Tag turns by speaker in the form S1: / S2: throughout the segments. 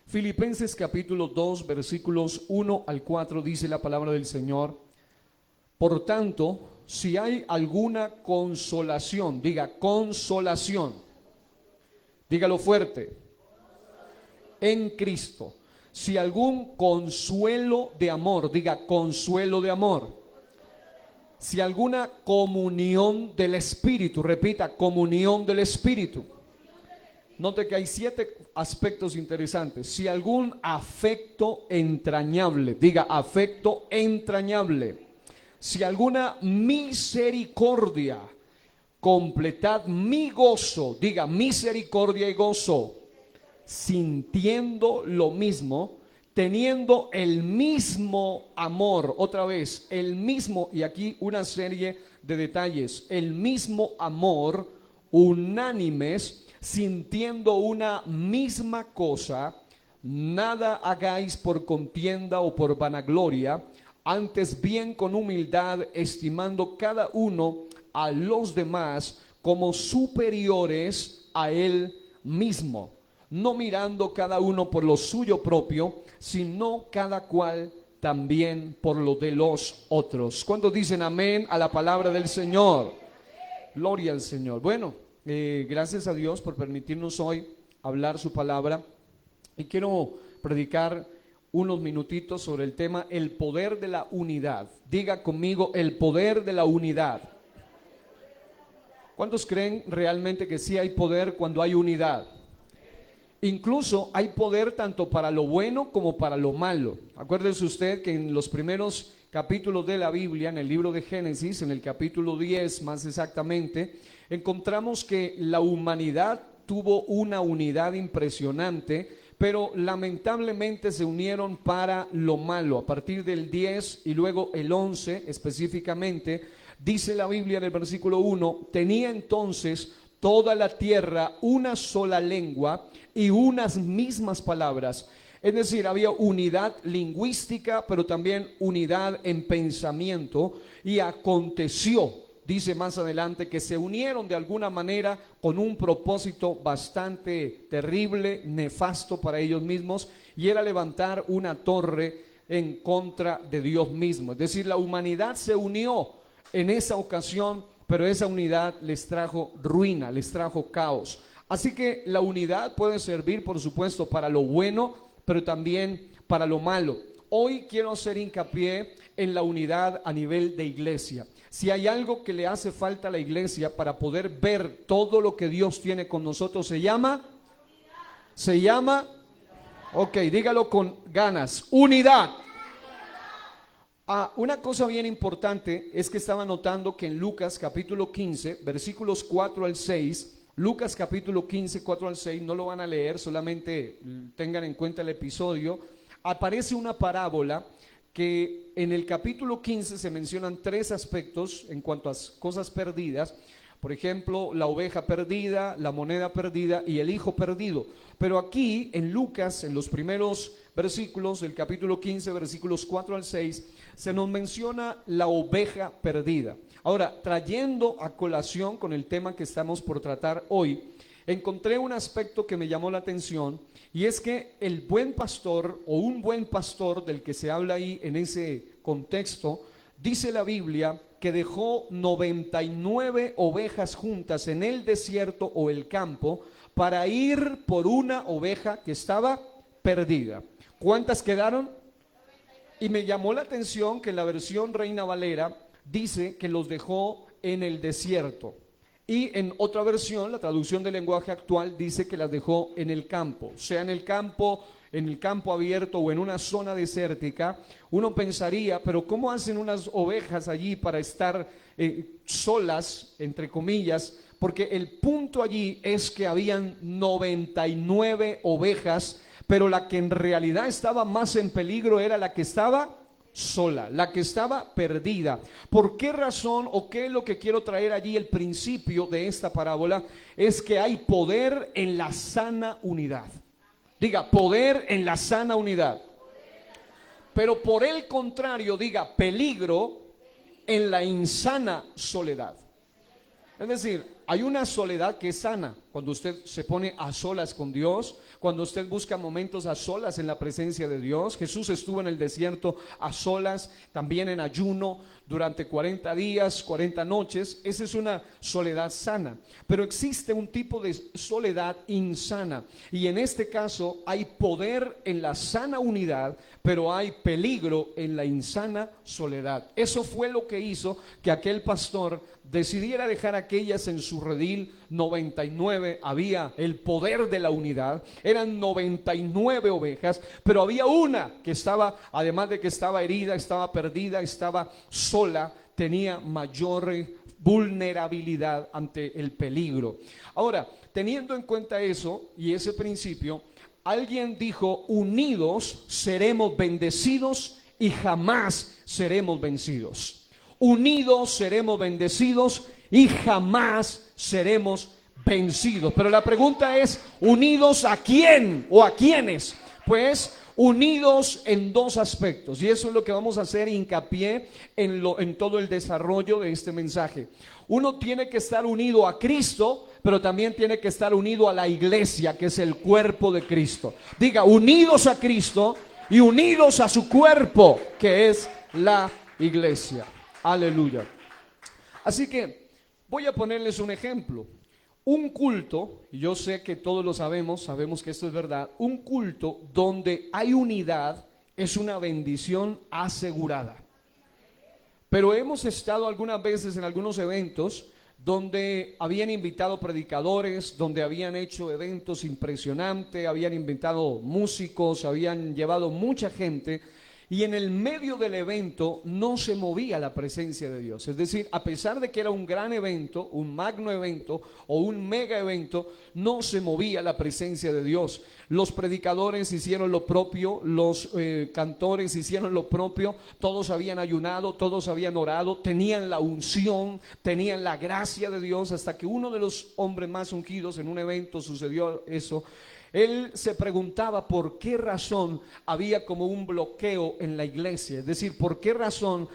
S1: Filipenses capítulo 2, versículos 1 al 4 dice la palabra del Señor. Por tanto, si hay alguna consolación, diga consolación, dígalo fuerte, en Cristo. Si algún consuelo de amor, diga consuelo de amor. Si alguna comunión del Espíritu, repita, comunión del Espíritu. Note que hay 7 aspectos interesantes. Si algún afecto entrañable, diga afecto entrañable. Si alguna misericordia, completad mi gozo, diga misericordia y gozo, sintiendo lo mismo, teniendo el mismo amor, otra vez, el mismo, y aquí una serie de detalles, el mismo amor, unánimes, sintiendo una misma cosa, nada hagáis por contienda o por vanagloria, antes bien con humildad, estimando cada uno a los demás como superiores a él mismo, no mirando cada uno por lo suyo propio, sino cada cual también por lo de los otros. ¿Cuántos dicen amén a la palabra del Señor? Gloria al Señor. Bueno, gracias a Dios por permitirnos hoy hablar su palabra, y quiero predicar unos minutitos sobre el tema el poder de la unidad. Diga conmigo, el poder de la unidad. ¿Cuántos creen realmente que sí hay poder cuando hay unidad? Incluso hay poder tanto para lo bueno como para lo malo. Acuérdese usted que en los primeros capítulos de la Biblia, en el libro de Génesis, en el capítulo 10 más exactamente, encontramos que la humanidad tuvo una unidad impresionante, pero lamentablemente se unieron para lo malo. A partir del 10 y luego el 11 específicamente, dice la Biblia en el versículo 1, tenía entonces toda la tierra una sola lengua y unas mismas palabras. Es decir, había unidad lingüística, pero también unidad en pensamiento. Y aconteció, dice más adelante, que se unieron de alguna manera con un propósito bastante terrible, nefasto para ellos mismos, y era levantar una torre en contra de Dios mismo. Es decir, la humanidad se unió en esa ocasión, pero esa unidad les trajo ruina, les trajo caos. Así que la unidad puede servir, por supuesto, para lo bueno, pero también para lo malo. Hoy quiero hacer hincapié en la unidad a nivel de iglesia. Si hay algo que le hace falta a la iglesia para poder ver todo lo que Dios tiene con nosotros, se llama, ok, dígalo con ganas, unidad. Una cosa bien importante es que estaba notando que en Lucas capítulo 15, versículos 4 al 6, Lucas capítulo 15, 4 al 6, no lo van a leer, solamente tengan en cuenta el episodio. Aparece una parábola que en el capítulo 15 se mencionan 3 aspectos en cuanto a cosas perdidas. Por ejemplo, la oveja perdida, la moneda perdida y el hijo perdido. Pero aquí en Lucas, en los primeros versículos del capítulo 15, versículos 4 al 6, se nos menciona la oveja perdida. Ahora, trayendo a colación con el tema que estamos por tratar hoy, encontré un aspecto que me llamó la atención, y es que el buen pastor o un buen pastor del que se habla ahí en ese contexto, dice la Biblia que dejó 99 ovejas juntas en el desierto o el campo para ir por una oveja que estaba perdida. ¿Cuántas quedaron? Y me llamó la atención que en la versión Reina Valera dice que los dejó en el desierto. Y en otra versión, la traducción del lenguaje actual, dice que las dejó en el campo. Sea en el campo abierto o en una zona desértica. Uno pensaría, pero ¿cómo hacen unas ovejas allí para estar solas, entre comillas? Porque el punto allí es que habían 99 ovejas, pero la que en realidad estaba más en peligro era la que estaba sola, la que estaba perdida. ¿Por qué razón o qué es lo que quiero traer allí? El principio de esta parábola es que hay poder en la sana unidad. Diga, poder en la sana unidad. Pero por el contrario, diga, peligro en la insana soledad. Es decir, hay una soledad que es sana. cuando usted se pone a solas con Dios, cuando usted busca momentos a solas en la presencia de Dios. Jesús estuvo en el desierto a solas, también en ayuno durante 40 días, 40 noches. Esa es una soledad sana, pero existe un tipo de soledad insana, y en este caso hay poder en la sana unidad, pero hay peligro en la insana soledad. Eso fue lo que hizo que aquel pastor decidiera dejar aquellas en su redil 99. Había el poder de la unidad, eran 99 ovejas, pero había una que estaba, además de que estaba herida, estaba perdida, estaba sola, tenía mayor vulnerabilidad ante el peligro. Ahora, teniendo en cuenta eso y ese principio, alguien dijo: unidos seremos bendecidos y jamás seremos vencidos. Unidos seremos bendecidos y jamás seremos vencidos. Pero la pregunta es: ¿unidos a quién o a quiénes? Pues unidos en dos aspectos, y eso es lo que vamos a hacer hincapié en todo el desarrollo de este mensaje. Uno tiene que estar unido a Cristo, pero también tiene que estar unido a la iglesia, que es el cuerpo de Cristo. Diga: unidos a Cristo y unidos a su cuerpo, que es la iglesia. Aleluya. Así que voy a ponerles un ejemplo. Un culto, y yo sé que todos lo sabemos que esto es verdad, un culto donde hay unidad es una bendición asegurada. Pero hemos estado algunas veces en algunos eventos donde habían invitado predicadores, donde habían hecho eventos impresionantes, habían invitado músicos, habían llevado mucha gente, y en el medio del evento no se movía la presencia de Dios. Es decir, a pesar de que era un gran evento, un magno evento o un mega evento, no se movía la presencia de Dios. Los predicadores hicieron lo propio, los cantores hicieron lo propio, todos habían ayunado, todos habían orado, tenían la unción, tenían la gracia de Dios, hasta que uno de los hombres más ungidos en un evento sucedió eso. Él se preguntaba por qué razón había como un bloqueo en la iglesia, es decir, por qué razón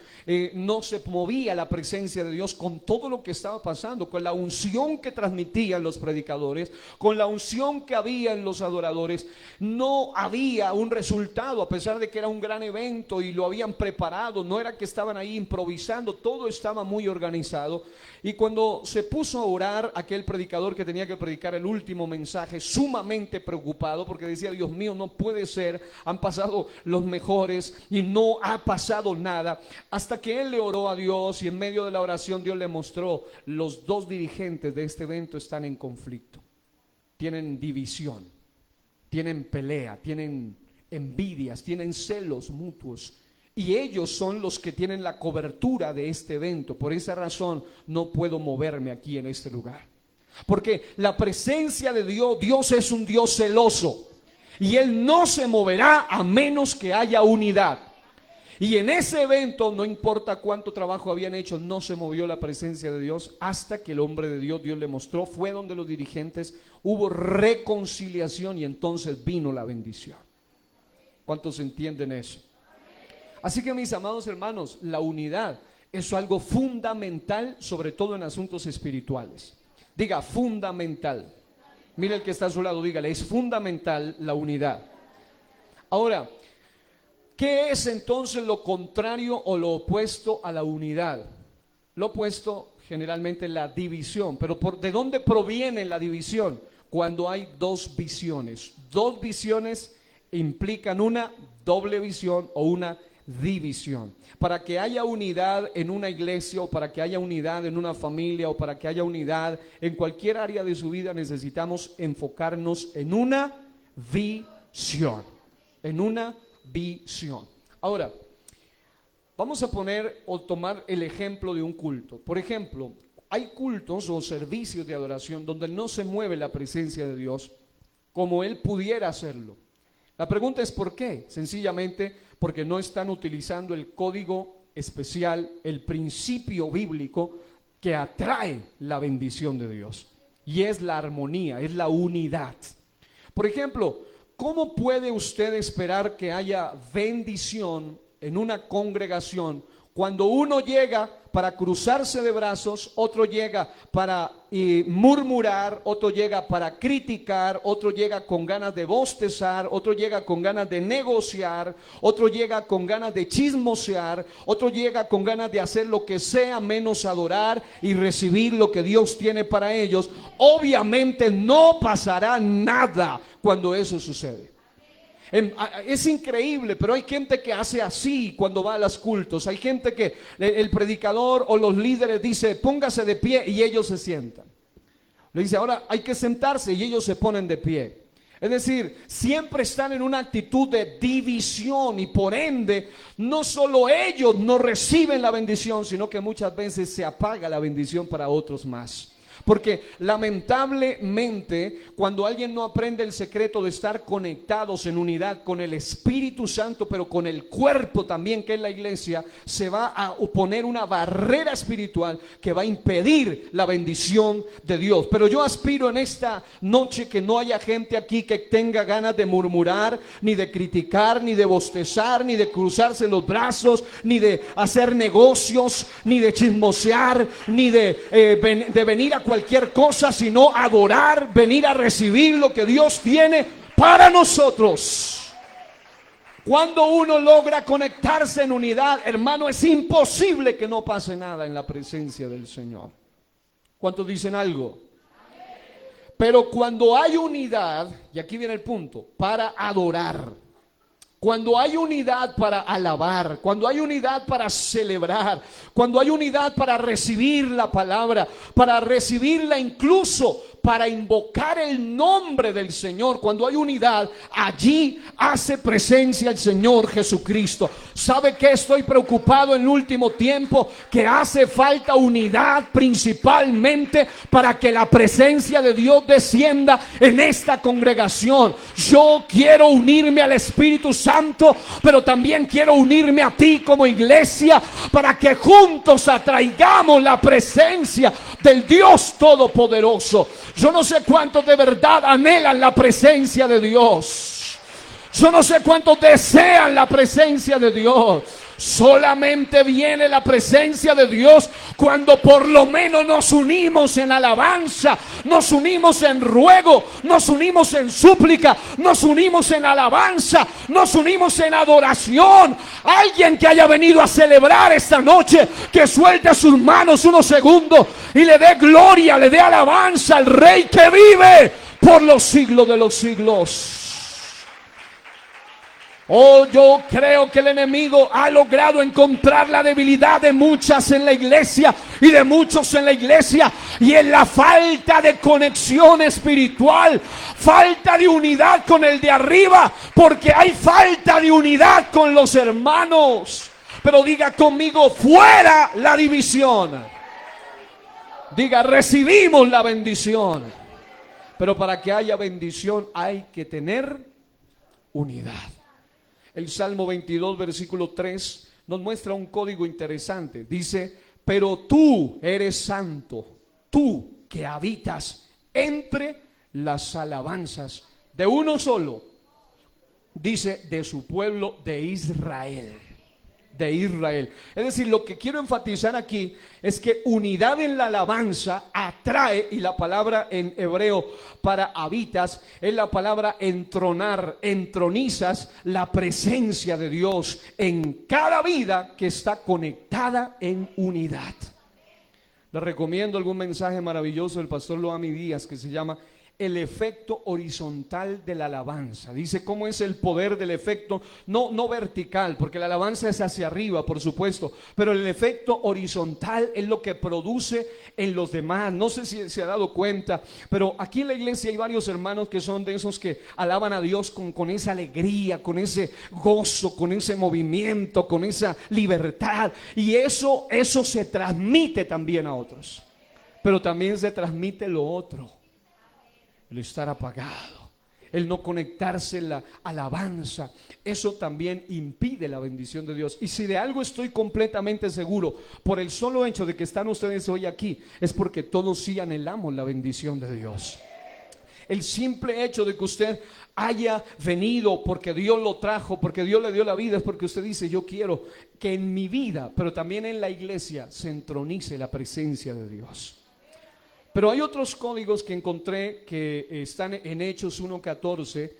S1: no se movía la presencia de Dios con todo lo que estaba pasando, con la unción que transmitían los predicadores, con la unción que había en los adoradores. No había un resultado, a pesar de que era un gran evento y lo habían preparado. No era que estaban ahí improvisando, todo estaba muy organizado. Y cuando se puso a orar aquel predicador que tenía que predicar el último mensaje, sumamente preocupado, porque decía: Dios mío, no puede ser, han pasado los mejores y no ha pasado nada, hasta que él le oró a Dios, y en medio de la oración Dios le mostró: los dos dirigentes de este evento están en conflicto, tienen división, tienen pelea, tienen envidias, tienen celos mutuos, y ellos son los que tienen la cobertura de este evento. Por esa razón no puedo moverme aquí en este lugar, porque la presencia de Dios, Dios es un Dios celoso, y Él no se moverá a menos que haya unidad. Y en ese evento, no importa cuánto trabajo habían hecho, no se movió la presencia de Dios, hasta que el hombre de Dios le mostró, fue donde los dirigentes, hubo reconciliación, y entonces vino la bendición. ¿Cuántos entienden eso? Así que, mis amados hermanos, la unidad es algo fundamental, sobre todo en asuntos espirituales. Diga: fundamental. Mira el que está a su lado, dígale: es fundamental la unidad. Ahora, ¿qué es entonces lo contrario o lo opuesto a la unidad? Lo opuesto generalmente es la división. Pero ¿de dónde proviene la división? Cuando hay dos visiones. Dos visiones implican una doble visión o una división. Para que haya unidad en una iglesia, o para que haya unidad en una familia, o para que haya unidad en cualquier área de su vida, necesitamos enfocarnos en una visión. En una visión. Ahora, vamos a poner o tomar el ejemplo de un culto. Por ejemplo, hay cultos o servicios de adoración donde no se mueve la presencia de Dios como Él pudiera hacerlo. La pregunta es: ¿por qué? Sencillamente porque no están utilizando el código especial, el principio bíblico que atrae la bendición de Dios, y es la armonía, es la unidad. Por ejemplo, ¿cómo puede usted esperar que haya bendición en una congregación cuando uno llega para cruzarse de brazos, otro llega para y murmurar, otro llega para criticar, otro llega con ganas de bostezar, otro llega con ganas de negociar, otro llega con ganas de chismosear, otro llega con ganas de hacer lo que sea menos adorar y recibir lo que Dios tiene para ellos. Obviamente no pasará nada cuando eso sucede. Es increíble, pero hay gente que hace así cuando va a los cultos. Hay gente que el predicador o los líderes dice, póngase de pie, y ellos se sientan. Le dice, ahora hay que sentarse, y ellos se ponen de pie. Es decir, siempre están en una actitud de división, y por ende no solo ellos no reciben la bendición, sino que muchas veces se apaga la bendición para otros más. Porque lamentablemente cuando alguien no aprende el secreto de estar conectados en unidad con el Espíritu Santo, pero con el cuerpo también, que es la iglesia, se va a poner una barrera espiritual que va a impedir la bendición de Dios. Pero yo aspiro en esta noche que no haya gente aquí que tenga ganas de murmurar, ni de criticar, ni de bostezar, ni de cruzarse los brazos, ni de hacer negocios, ni de chismosear, ni de venir a cualquier cosa, sino adorar, venir a recibir lo que Dios tiene para nosotros. Cuando uno logra conectarse en unidad, hermano, es imposible que no pase nada en la presencia del Señor. ¿Cuántos dicen algo? Pero cuando hay unidad, y aquí viene el punto, para adorar, cuando hay unidad para alabar, cuando hay unidad para celebrar, cuando hay unidad para recibir la palabra, para recibirla incluso para invocar el nombre del Señor, cuando hay unidad, allí hace presencia el Señor Jesucristo. ¿Sabe qué estoy preocupado en el último tiempo? Que hace falta unidad principalmente para que la presencia de Dios descienda en esta congregación. Yo quiero unirme al Espíritu Santo, pero también quiero unirme a ti como iglesia para que juntos atraigamos la presencia del Dios Todopoderoso. Yo no sé cuántos de verdad anhelan la presencia de Dios. Yo no sé cuántos desean la presencia de Dios. Solamente viene la presencia de Dios cuando por lo menos nos unimos en alabanza, nos unimos en ruego, nos unimos en súplica, nos unimos en alabanza, nos unimos en adoración. Alguien que haya venido a celebrar esta noche, que suelte sus manos unos segundos y le dé gloria, le dé alabanza al Rey que vive por los siglos de los siglos. Oh, yo creo que el enemigo ha logrado encontrar la debilidad de muchas en la iglesia y de muchos en la iglesia, y en la falta de conexión espiritual, falta de unidad con el de arriba, porque hay falta de unidad con los hermanos. Pero diga conmigo, fuera la división. Diga, recibimos la bendición. Pero para que haya bendición hay que tener unidad. El Salmo 22, versículo 3, nos muestra un código interesante. Dice, pero tú eres santo, tú que habitas entre las alabanzas de uno solo. Dice, de su pueblo de Israel. De Israel. Es decir, lo que quiero enfatizar aquí es que unidad en la alabanza atrae, y la palabra en hebreo para habitas es la palabra entronar, entronizas la presencia de Dios en cada vida que está conectada en unidad. Les recomiendo algún mensaje maravilloso del pastor Loami Díaz que se llama El efecto horizontal de la alabanza. Dice cómo es el poder del efecto, no vertical, porque la alabanza es hacia arriba, por supuesto, pero el efecto horizontal es lo que produce en los demás. No sé si se ha dado cuenta, pero aquí en la iglesia hay varios hermanos que son de esos que alaban a Dios con esa alegría, con ese gozo, con ese movimiento, con esa libertad, y eso se transmite también a otros. Pero también se transmite lo otro: el estar apagado, el no conectarse en la alabanza. Eso también impide la bendición de Dios. Y si de algo estoy completamente seguro, por el solo hecho de que están ustedes hoy aquí, es porque todos sí anhelamos la bendición de Dios. El simple hecho de que usted haya venido porque Dios lo trajo, porque Dios le dio la vida, es porque usted dice: yo quiero que en mi vida, pero también en la iglesia, se entronice la presencia de Dios. Pero hay otros códigos que encontré que están en Hechos 1:14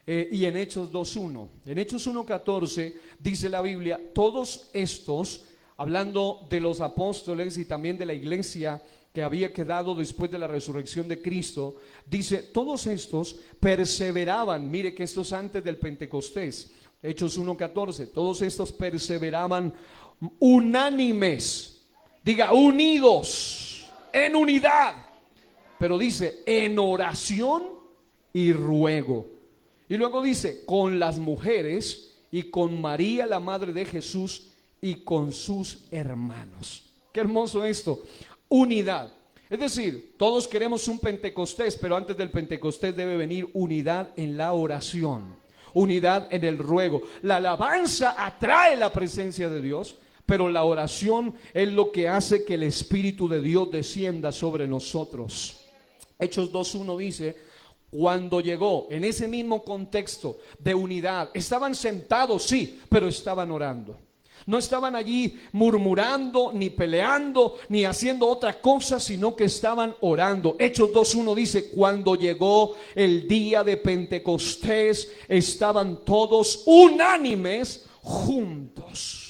S1: y en Hechos 2:1. En Hechos 1:14 dice la Biblia, todos estos, hablando de los apóstoles y también de la iglesia que había quedado después de la resurrección de Cristo, dice, todos estos perseveraban, mire que esto es antes del Pentecostés, Hechos 1:14, todos estos perseveraban unánimes, diga unidos, en unidad, pero dice en oración y ruego. Y luego dice con las mujeres y con María la madre de Jesús y con sus hermanos. Qué hermoso esto, unidad. Es decir, todos queremos un Pentecostés, pero antes del Pentecostés debe venir unidad en la oración, unidad en el ruego. La alabanza atrae la presencia de Dios, pero la oración es lo que hace que el Espíritu de Dios descienda sobre nosotros. Hechos 2:1 dice, cuando llegó, en ese mismo contexto de unidad, estaban sentados, sí, pero estaban orando. No estaban allí murmurando, ni peleando, ni haciendo otra cosa, sino que estaban orando. Hechos 2:1 dice, cuando llegó el día de Pentecostés, estaban todos unánimes juntos.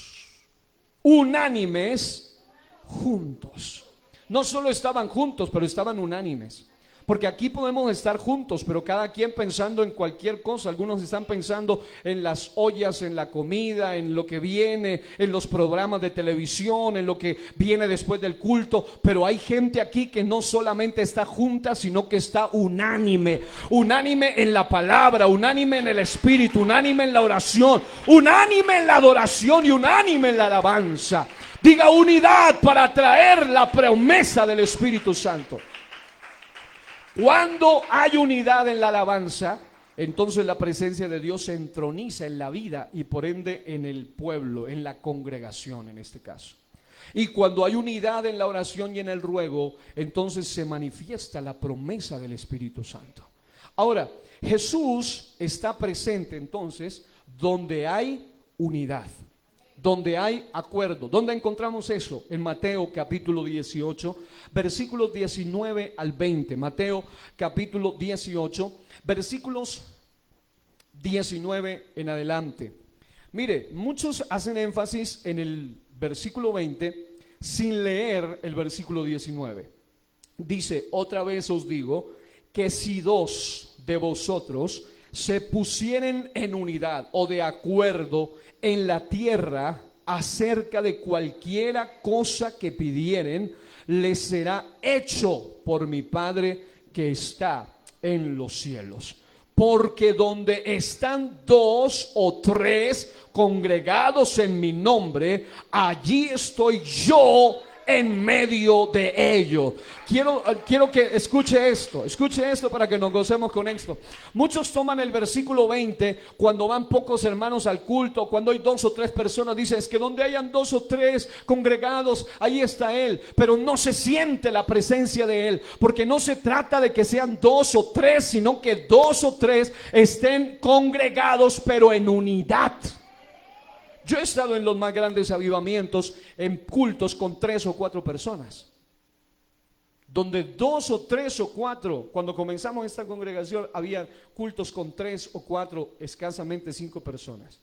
S1: Unánimes juntos. No solo estaban juntos, pero estaban unánimes. Porque aquí podemos estar juntos, pero cada quien pensando en cualquier cosa. Algunos están pensando en las ollas, en la comida, en lo que viene, en los programas de televisión, en lo que viene después del culto. Pero hay gente aquí que no solamente está junta, sino que está unánime. Unánime en la palabra, unánime en el espíritu, unánime en la oración, unánime en la adoración y unánime en la alabanza. Diga unidad para atraer la promesa del Espíritu Santo. Cuando hay unidad en la alabanza, entonces la presencia de Dios se entroniza en la vida y por ende en el pueblo, en la congregación en este caso. Y cuando hay unidad en la oración y en el ruego, entonces se manifiesta la promesa del Espíritu Santo. Ahora, Jesús está presente entonces donde hay unidad, donde hay acuerdo. ¿Dónde encontramos eso? En Mateo capítulo 18, versículos 19 al 20. Mateo capítulo 18, versículos 19 en adelante. Mire, muchos hacen énfasis en el versículo 20 sin leer el versículo 19. Dice, otra vez os digo que si dos de vosotros se pusieren en unidad o de acuerdo en la tierra acerca de cualquiera cosa que pidieren, les será hecho por mi Padre que está en los cielos. Porque donde están dos o tres congregados en mi nombre, allí estoy yo en medio de ellos. Quiero que escuche esto para que nos gocemos con esto. Muchos toman el versículo 20 cuando van pocos hermanos al culto, cuando hay dos o tres personas, dicen es que donde hayan dos o tres congregados, ahí está Él, pero no se siente la presencia de Él, porque no se trata de que sean dos o tres, sino que dos o tres estén congregados, pero en unidad. Yo he estado en los más grandes avivamientos, en cultos con 3 o 4 personas, donde 2 o 3 o 4, cuando comenzamos esta congregación, había cultos con 3 o 4, escasamente 5 personas.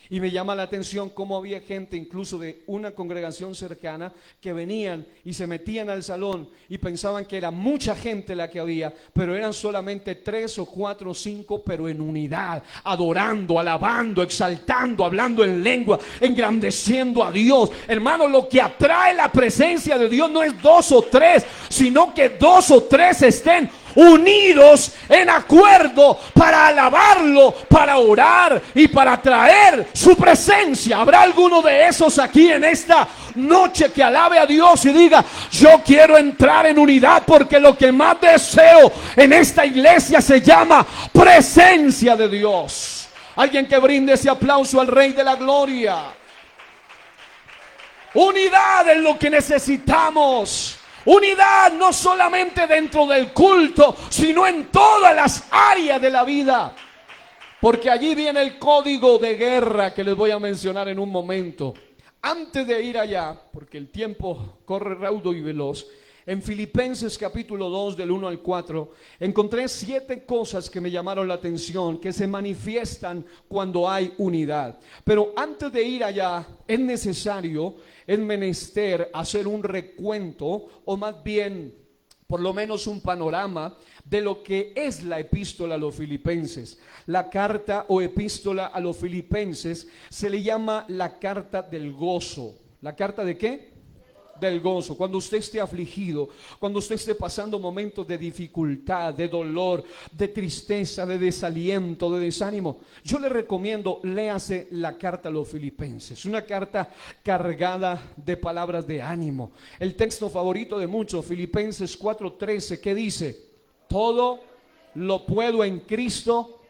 S1: Y me llama la atención cómo había gente incluso de una congregación cercana que venían y se metían al salón y pensaban que era mucha gente la que había, pero eran solamente 3 o 4 o 5, pero en unidad, adorando, alabando, exaltando, hablando en lengua, engrandeciendo a Dios. Hermano, lo que atrae la presencia de Dios no es 2 o 3, sino que 2 o 3 estén unidos en acuerdo para alabarlo, para orar y para traer su presencia. ¿Habrá alguno de esos aquí en esta noche que alabe a Dios y diga: yo quiero entrar en unidad, porque lo que más deseo en esta iglesia se llama presencia de Dios? Alguien que brinde ese aplauso al Rey de la Gloria. Unidad es lo que necesitamos. Unidad no solamente dentro del culto, sino en todas las áreas de la vida. Porque allí viene el código de guerra que les voy a mencionar en un momento. Antes de ir allá, porque el tiempo corre raudo y veloz, En Filipenses capítulo 2 del 1 al 4 encontré 7 cosas que me llamaron la atención, que se manifiestan cuando hay unidad. Pero antes de ir allá es necesario, es menester hacer un recuento, o más bien por lo menos un panorama de lo que es la epístola a los filipenses. La carta o epístola a los filipenses se le llama la carta del gozo. ¿La carta de qué? Del gozo. Cuando usted esté afligido, cuando usted esté pasando momentos de dificultad, de dolor, de tristeza, de desaliento, de desánimo, yo le recomiendo, léase la carta a los filipenses. Una carta cargada de palabras de ánimo. El texto favorito de muchos, Filipenses 4:13, ¿qué dice? Todo lo puedo en Cristo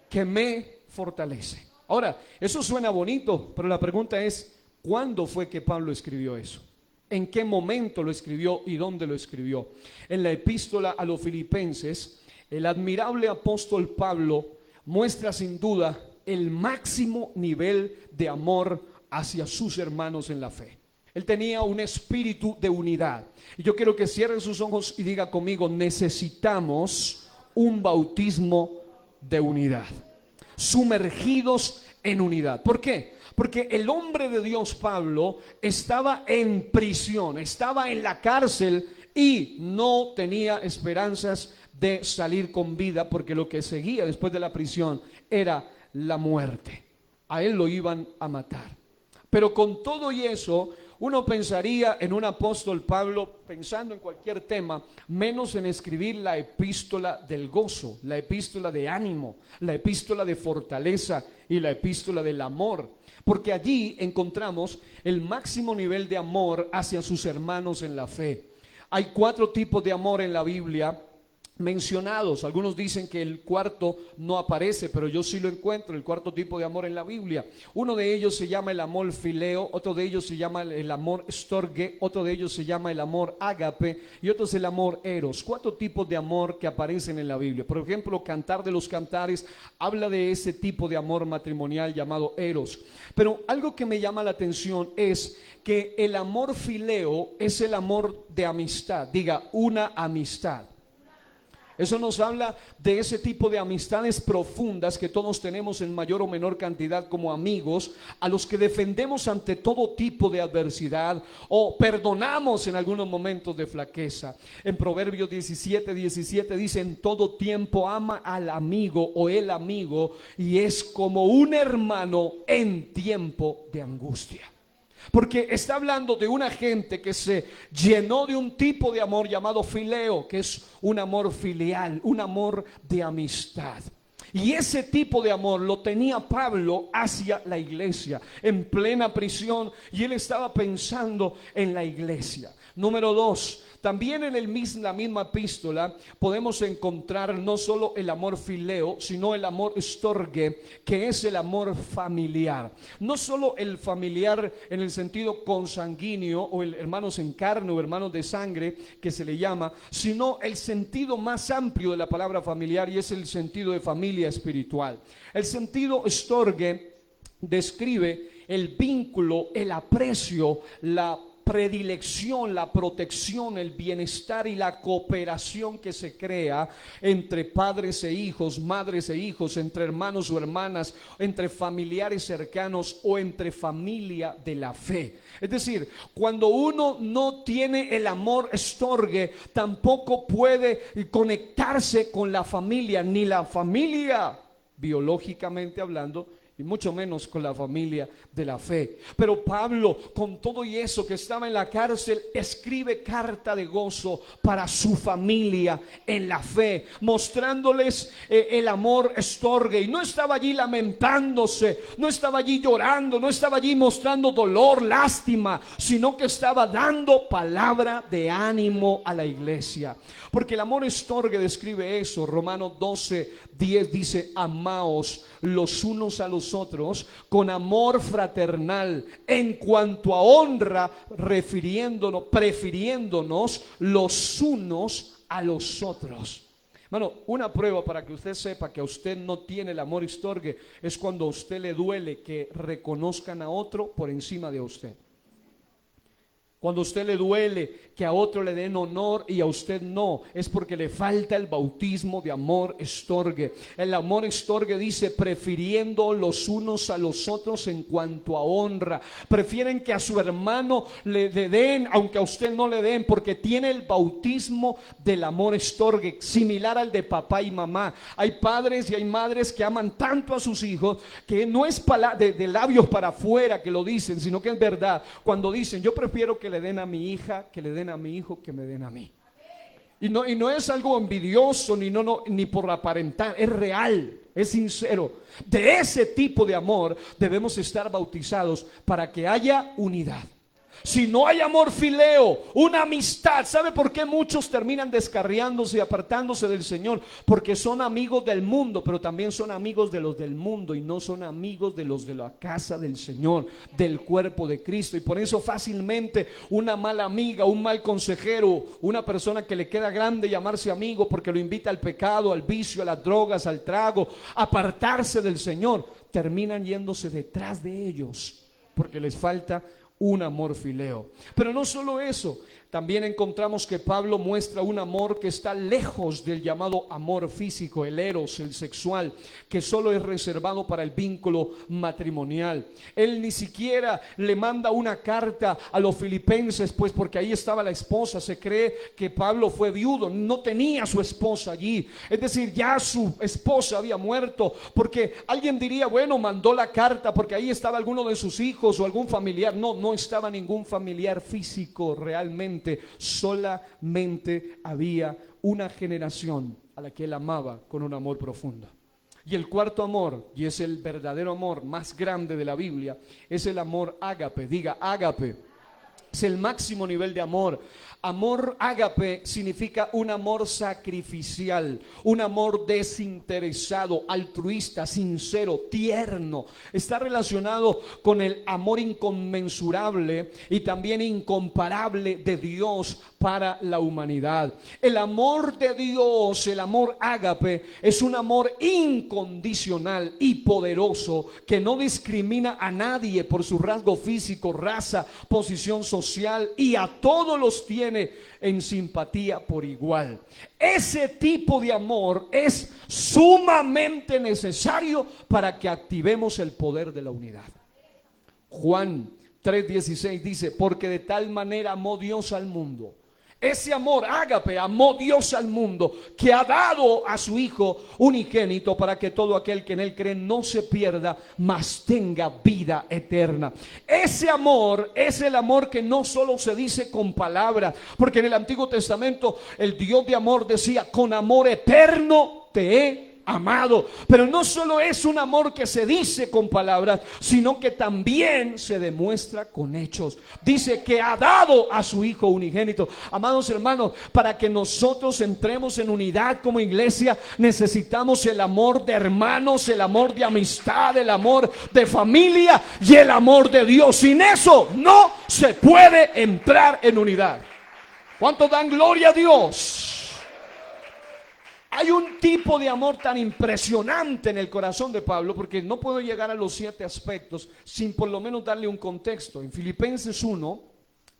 S1: que me fortalece. Ahora, eso suena bonito, pero la pregunta es, ¿cuándo fue que Pablo escribió eso? ¿En qué momento lo escribió y dónde lo escribió? En la epístola a los filipenses, el admirable apóstol Pablo muestra sin duda el máximo nivel de amor hacia sus hermanos en la fe. Él tenía un espíritu de unidad. Y yo quiero que cierren sus ojos y diga conmigo, necesitamos un bautismo de unidad. Sumergidos en unidad. ¿Por qué? Porque el hombre de Dios, Pablo, estaba en prisión, estaba en la cárcel y no tenía esperanzas de salir con vida, porque lo que seguía después de la prisión era la muerte. A él lo iban a matar. Pero con todo y eso, uno pensaría en un apóstol Pablo, pensando en cualquier tema, menos en escribir la epístola del gozo, la epístola de ánimo, la epístola de fortaleza y la epístola del amor. Porque allí encontramos el máximo nivel de amor hacia sus hermanos en la fe. Hay 4 tipos de amor en la Biblia mencionados. Algunos dicen que el cuarto no aparece, pero yo sí lo encuentro, el cuarto tipo de amor en la Biblia. Uno de ellos se llama el amor fileo, otro de ellos se llama el amor storge, otro de ellos se llama el amor ágape y otro es el amor eros. 4 tipos de amor que aparecen en la Biblia. Por ejemplo, Cantar de los Cantares habla de ese tipo de amor matrimonial llamado eros. Pero algo que me llama la atención es que el amor fileo es el amor de amistad. Diga, una amistad. Eso nos habla de ese tipo de amistades profundas que todos tenemos en mayor o menor cantidad como amigos, a los que defendemos ante todo tipo de adversidad o perdonamos en algunos momentos de flaqueza. En Proverbios 17:17 dice: en todo tiempo ama al amigo o el amigo, y es como un hermano en tiempo de angustia. Porque está hablando de una gente que se llenó de un tipo de amor llamado fileo, que es un amor filial, un amor de amistad. Y ese tipo de amor lo tenía Pablo hacia la iglesia, en plena prisión, y él estaba pensando en la iglesia. Número 2. También en la misma epístola podemos encontrar no solo el amor fileo, sino el amor storge, que es el amor familiar. No solo el familiar en el sentido consanguíneo o el hermanos en carne o hermanos de sangre que se le llama, sino el sentido más amplio de la palabra familiar, y es el sentido de familia espiritual. El sentido storge describe el vínculo, el aprecio, la predilección, la protección, el bienestar y la cooperación que se crea entre padres e hijos, madres e hijos, entre hermanos o hermanas, entre familiares cercanos o entre familia de la fe. Es decir, cuando uno no tiene el amor storge, tampoco puede conectarse con la familia, ni la familia biológicamente hablando, y mucho menos con la familia de la fe. Pero Pablo, con todo y eso, que estaba en la cárcel, escribe carta de gozo para su familia en la fe, mostrándoles el amor storge. Y no estaba allí lamentándose, no estaba allí llorando, no estaba allí mostrando dolor, lástima, sino que estaba dando palabra de ánimo a la iglesia. Porque el amor storge describe eso. Romanos 12:10 dice: amaos los unos a los otros con amor fraternal, en cuanto a honra, prefiriéndonos los unos a los otros. Hermano, una prueba para que usted sepa que a usted no tiene el amor storge es cuando a usted le duele que reconozcan a otro por encima de usted. Cuando a usted le duele que a otro le den honor y a usted no, es porque le falta el bautismo de amor estorgue. El amor estorgue dice: prefiriendo los unos a los otros en cuanto a honra. Prefieren que a su hermano le den, aunque a usted no le den, porque tiene el bautismo del amor estorgue, similar al de papá y mamá. Hay padres y hay madres que aman tanto a sus hijos que no es de labios para afuera que lo dicen, sino que es verdad. Cuando dicen: yo prefiero que le den a mi hija, que le den a mi hijo, que me den a mí. Y no es algo envidioso ni por aparentar, es real, es sincero. De ese tipo de amor debemos estar bautizados para que haya unidad. Si no hay amor fileo, una amistad, ¿sabe por qué muchos terminan descarriándose y apartándose del Señor? Porque son amigos del mundo, pero también son amigos de los del mundo y no son amigos de los de la casa del Señor, del cuerpo de Cristo. Y por eso fácilmente una mala amiga, un mal consejero, una persona que le queda grande llamarse amigo porque lo invita al pecado, al vicio, a las drogas, al trago, apartarse del Señor, terminan yéndose detrás de ellos porque les falta un amor fileo. Pero no solo eso, también encontramos que Pablo muestra un amor que está lejos del llamado amor físico, el eros, el sexual, que solo es reservado para el vínculo matrimonial. Él ni siquiera le manda una carta a los filipenses, pues porque ahí estaba la esposa. Se cree que Pablo fue viudo, no tenía a su esposa allí. Es decir, ya su esposa había muerto, porque alguien diría: bueno, mandó la carta porque ahí estaba alguno de sus hijos o algún familiar. No estaba ningún familiar físico realmente. Solamente había una generación a la que él amaba con un amor profundo. Y el cuarto amor, y es el verdadero amor más grande de la Biblia, es el amor ágape. Diga ágape. Es el máximo nivel de amor. Amor ágape significa un amor sacrificial, un amor desinteresado, altruista, sincero, tierno. Está relacionado con el amor inconmensurable y también incomparable de Dios para la humanidad. El amor de Dios, el amor ágape, es un amor incondicional y poderoso que no discrimina a nadie por su rasgo físico, raza, posición social, y a todos los tiene en simpatía por igual. Ese tipo de amor es sumamente necesario para que activemos el poder de la unidad. Juan 3:16 dice: porque de tal manera amó Dios al mundo. Ese amor ágape, amó Dios al mundo, que ha dado a su Hijo unigénito para que todo aquel que en él cree no se pierda, mas tenga vida eterna. Ese amor es el amor que no solo se dice con palabras, porque en el Antiguo Testamento el Dios de amor decía: con amor eterno te he amado. Pero no solo es un amor que se dice con palabras, sino que también se demuestra con hechos. Dice que ha dado a su Hijo unigénito. Amados hermanos, para que nosotros entremos en unidad como iglesia, necesitamos el amor de hermanos, el amor de amistad, el amor de familia y el amor de Dios. Sin eso no se puede entrar en unidad. ¿Cuántos dan gloria a Dios? Hay un tipo de amor tan impresionante en el corazón de Pablo, porque no puedo llegar a los 7 aspectos sin por lo menos darle un contexto. En Filipenses 1,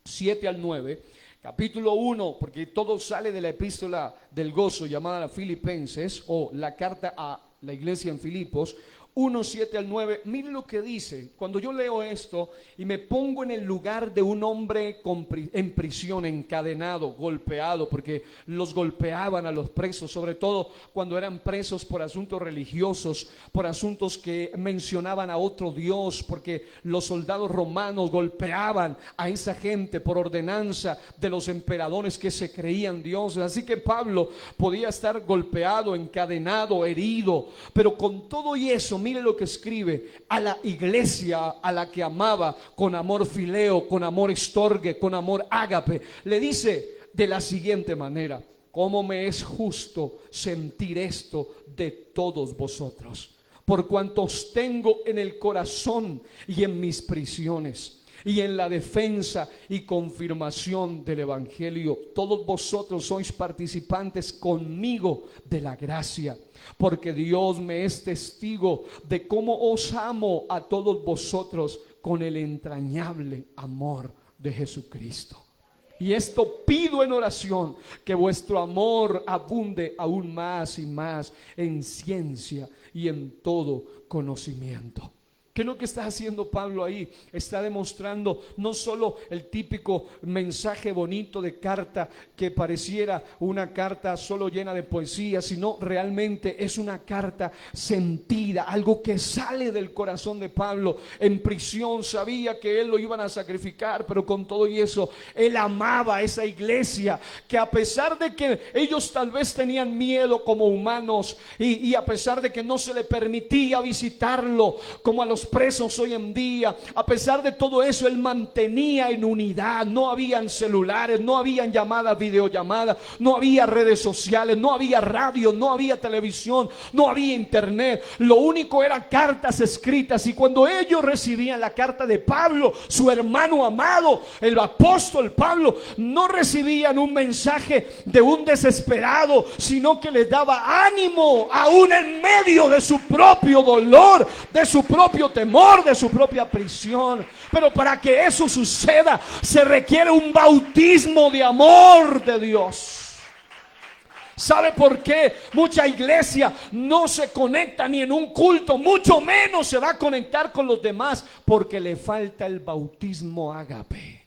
S1: 7 al 9, capítulo 1, porque todo sale de la epístola del gozo llamada Filipenses, o la carta a la iglesia en Filipos, 1, 7 al 9, mire lo que dice. Cuando yo leo esto y me pongo en el lugar de un hombre en prisión, encadenado, golpeado, porque los golpeaban a los presos, sobre todo cuando eran presos por asuntos religiosos, por asuntos que mencionaban a otro Dios, porque los soldados romanos golpeaban a esa gente por ordenanza de los emperadores que se creían dioses. Así que Pablo podía estar golpeado, encadenado, herido, pero con todo y eso, mire lo que escribe a la iglesia a la que amaba con amor fileo, con amor estorgue, con amor ágape. Le dice de la siguiente manera: cómo me es justo sentir esto de todos vosotros, por cuanto os tengo en el corazón y en mis prisiones, y en la defensa y confirmación del evangelio. Todos vosotros sois participantes conmigo de la gracia, porque Dios me es testigo de cómo os amo a todos vosotros con el entrañable amor de Jesucristo. Y esto pido en oración, que vuestro amor abunde aún más y más en ciencia y en todo conocimiento. ¿Qué es lo que está haciendo Pablo ahí? Está demostrando no solo el típico mensaje bonito de carta que pareciera una carta solo llena de poesía, sino realmente es una carta sentida, algo que sale del corazón de Pablo. En prisión sabía que él lo iban a sacrificar, pero con todo y eso, él amaba a esa iglesia, que a pesar de que ellos tal vez tenían miedo como humanos y a pesar de que no se le permitía visitarlo como a los presos hoy en día, a pesar de todo eso, él mantenía en unidad. No habían celulares, no habían llamadas, videollamadas, no había redes sociales, no había radio, no había televisión, no había internet. Lo único eran cartas escritas. Y cuando ellos recibían la carta de Pablo, su hermano amado, el apóstol Pablo, no recibían un mensaje de un desesperado, sino que les daba ánimo aún en medio de su propio dolor, de su propio temor, de su propia prisión. Pero para que eso suceda, se requiere un bautismo de amor de Dios. ¿Sabe por qué mucha iglesia no se conecta ni en un culto, mucho menos se va a conectar con los demás? Porque le falta el bautismo ágape,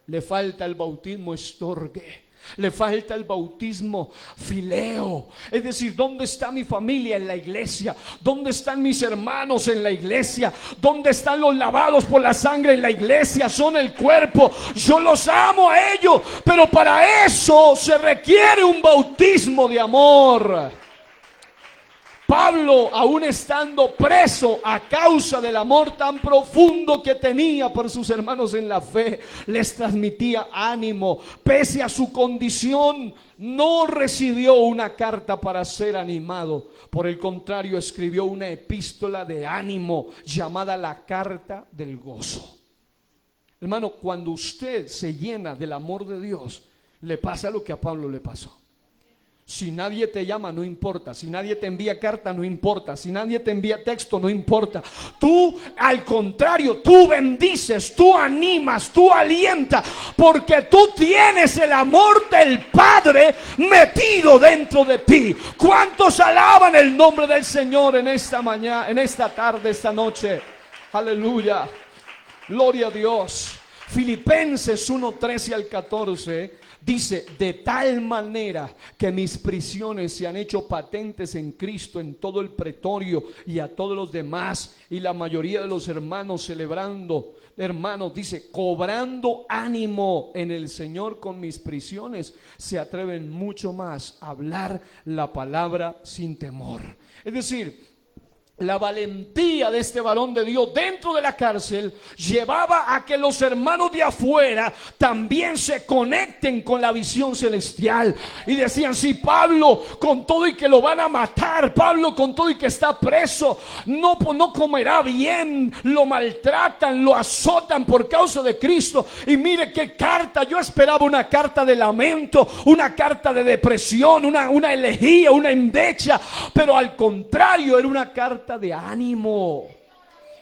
S1: le falta el bautismo estorge, le falta el bautismo fileo. Es decir, ¿dónde está mi familia en la iglesia? ¿Dónde están mis hermanos en la iglesia? ¿Dónde están los lavados por la sangre en la iglesia? Son el cuerpo. Yo los amo a ellos, pero para eso se requiere un bautismo de amor. Pablo, aún estando preso a causa del amor tan profundo que tenía por sus hermanos en la fe, les transmitía ánimo. Pese a su condición, no recibió una carta para ser animado. Por el contrario, escribió una epístola de ánimo llamada la Carta del Gozo. Hermano, cuando usted se llena del amor de Dios, le pasa lo que a Pablo le pasó. Si nadie te llama, no importa. Si nadie te envía carta, no importa. Si nadie te envía texto, no importa. Tú, al contrario, tú bendices, tú animas, tú alientas, porque tú tienes el amor del Padre metido dentro de ti. ¿Cuántos alaban el nombre del Señor en esta mañana, en esta tarde, esta noche? Aleluya. Gloria a Dios. Filipenses 1:13 al 14 dice: de tal manera que mis prisiones se han hecho patentes en Cristo en todo el pretorio y a todos los demás, y la mayoría de los hermanos celebrando, hermanos, dice, cobrando ánimo en el Señor con mis prisiones, se atreven mucho más a hablar la palabra sin temor. Es decir, la valentía de este varón de Dios dentro de la cárcel llevaba a que los hermanos de afuera también se conecten con la visión celestial. Y decían: si Pablo, con todo y que lo van a matar, Pablo, con todo y que está preso, no comerá bien, lo maltratan, lo azotan por causa de Cristo. Y mire qué carta. Yo esperaba una carta de lamento, una carta de depresión, una elegía, una endecha, pero al contrario, era una carta de ánimo.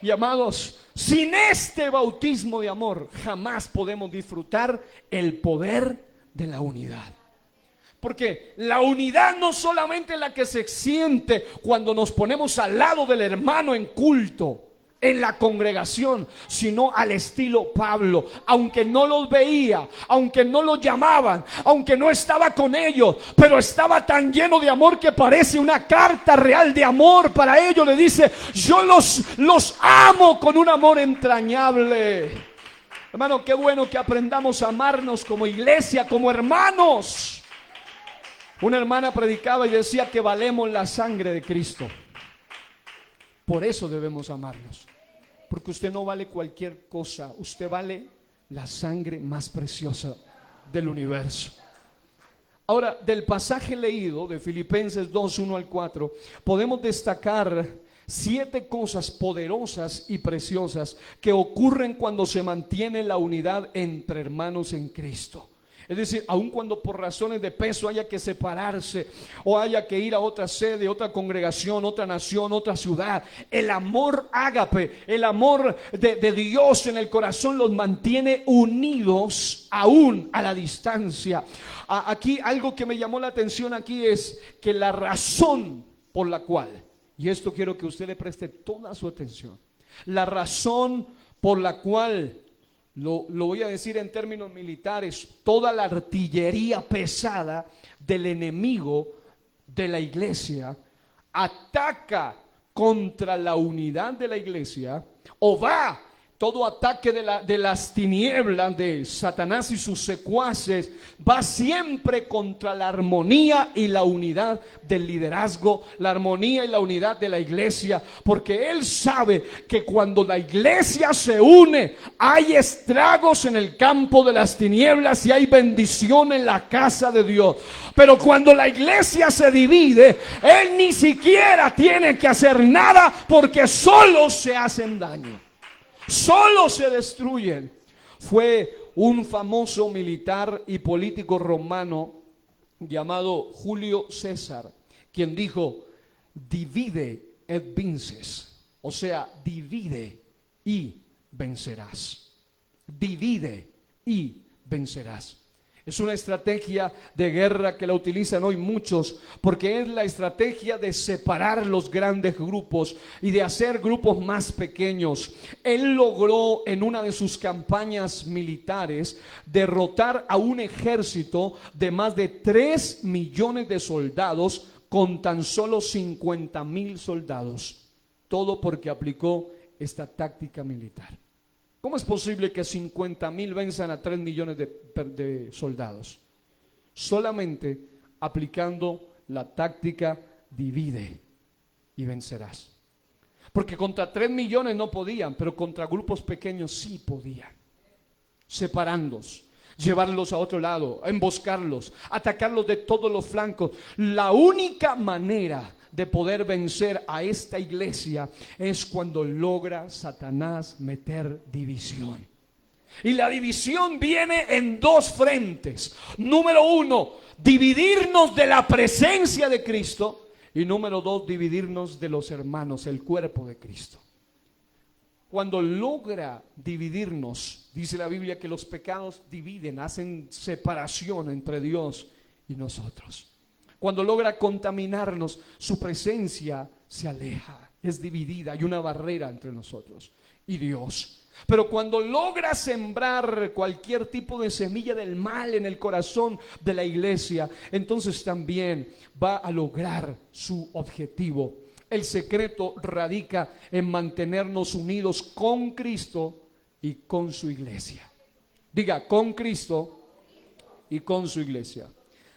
S1: Y amados, sin este bautismo de amor jamás podemos disfrutar el poder de la unidad. Porque la unidad no solamente es la que se siente cuando nos ponemos al lado del hermano en culto, en la congregación, sino al estilo Pablo. Aunque no los veía, aunque no los llamaban, aunque no estaba con ellos, pero estaba tan lleno de amor que parece una carta real de amor para ellos. Le dice: yo los amo con un amor entrañable. Hermano, qué bueno que aprendamos a amarnos como iglesia, como hermanos. Una hermana predicaba y decía que valemos la sangre de Cristo. Por eso debemos amarnos. Porque usted no vale cualquier cosa. Usted vale la sangre más preciosa del universo. Ahora, del pasaje leído de Filipenses 2:1 al 4, podemos destacar 7 cosas poderosas y preciosas que ocurren cuando se mantiene la unidad entre hermanos en Cristo. Es decir, aun cuando por razones de peso haya que separarse o haya que ir a otra sede, otra congregación, otra nación, otra ciudad, el amor ágape, el amor de Dios en el corazón los mantiene unidos aún a la distancia. Aquí algo que me llamó la atención aquí es que la razón por la cual, y esto quiero que usted le preste toda su atención, la razón por la cual, lo voy a decir en términos militares, toda la artillería pesada del enemigo de la iglesia ataca contra la unidad de la iglesia, o va todo ataque de las tinieblas de Satanás y sus secuaces, va siempre contra la armonía y la unidad del liderazgo, la armonía y la unidad de la iglesia, porque él sabe que cuando la iglesia se une, hay estragos en el campo de las tinieblas y hay bendición en la casa de Dios. Pero cuando la iglesia se divide, él ni siquiera tiene que hacer nada, porque solo se hacen daño, solo se destruyen. Fue un famoso militar y político romano llamado Julio César quien dijo: divide et vinces, o sea, divide y vencerás. Divide y vencerás. Es una estrategia de guerra que la utilizan hoy muchos, porque es la estrategia de separar los grandes grupos y de hacer grupos más pequeños. Él logró en una de sus campañas militares derrotar a un ejército de más de 3 millones de soldados con tan solo 50,000 soldados. Todo porque aplicó esta táctica militar. ¿Cómo es posible que 50,000 venzan a 3 millones de soldados? Solamente aplicando la táctica divide y vencerás. Porque contra 3 millones no podían, pero contra grupos pequeños sí podían. Separándolos, llevarlos a otro lado, emboscarlos, atacarlos de todos los flancos. La única manera de poder vencer a esta iglesia es cuando logra Satanás meter división. Y la división viene en dos frentes. Número uno, dividirnos de la presencia de Cristo. Y número dos, dividirnos de los hermanos, el cuerpo de Cristo. Cuando logra dividirnos, dice la Biblia que los pecados dividen, hacen separación entre Dios y nosotros. Cuando logra contaminarnos, su presencia se aleja, es dividida, hay una barrera entre nosotros y Dios. Pero cuando logra sembrar cualquier tipo de semilla del mal en el corazón de la iglesia, entonces también va a lograr su objetivo. El secreto radica en mantenernos unidos con Cristo y con su iglesia. Diga, con Cristo y con su iglesia.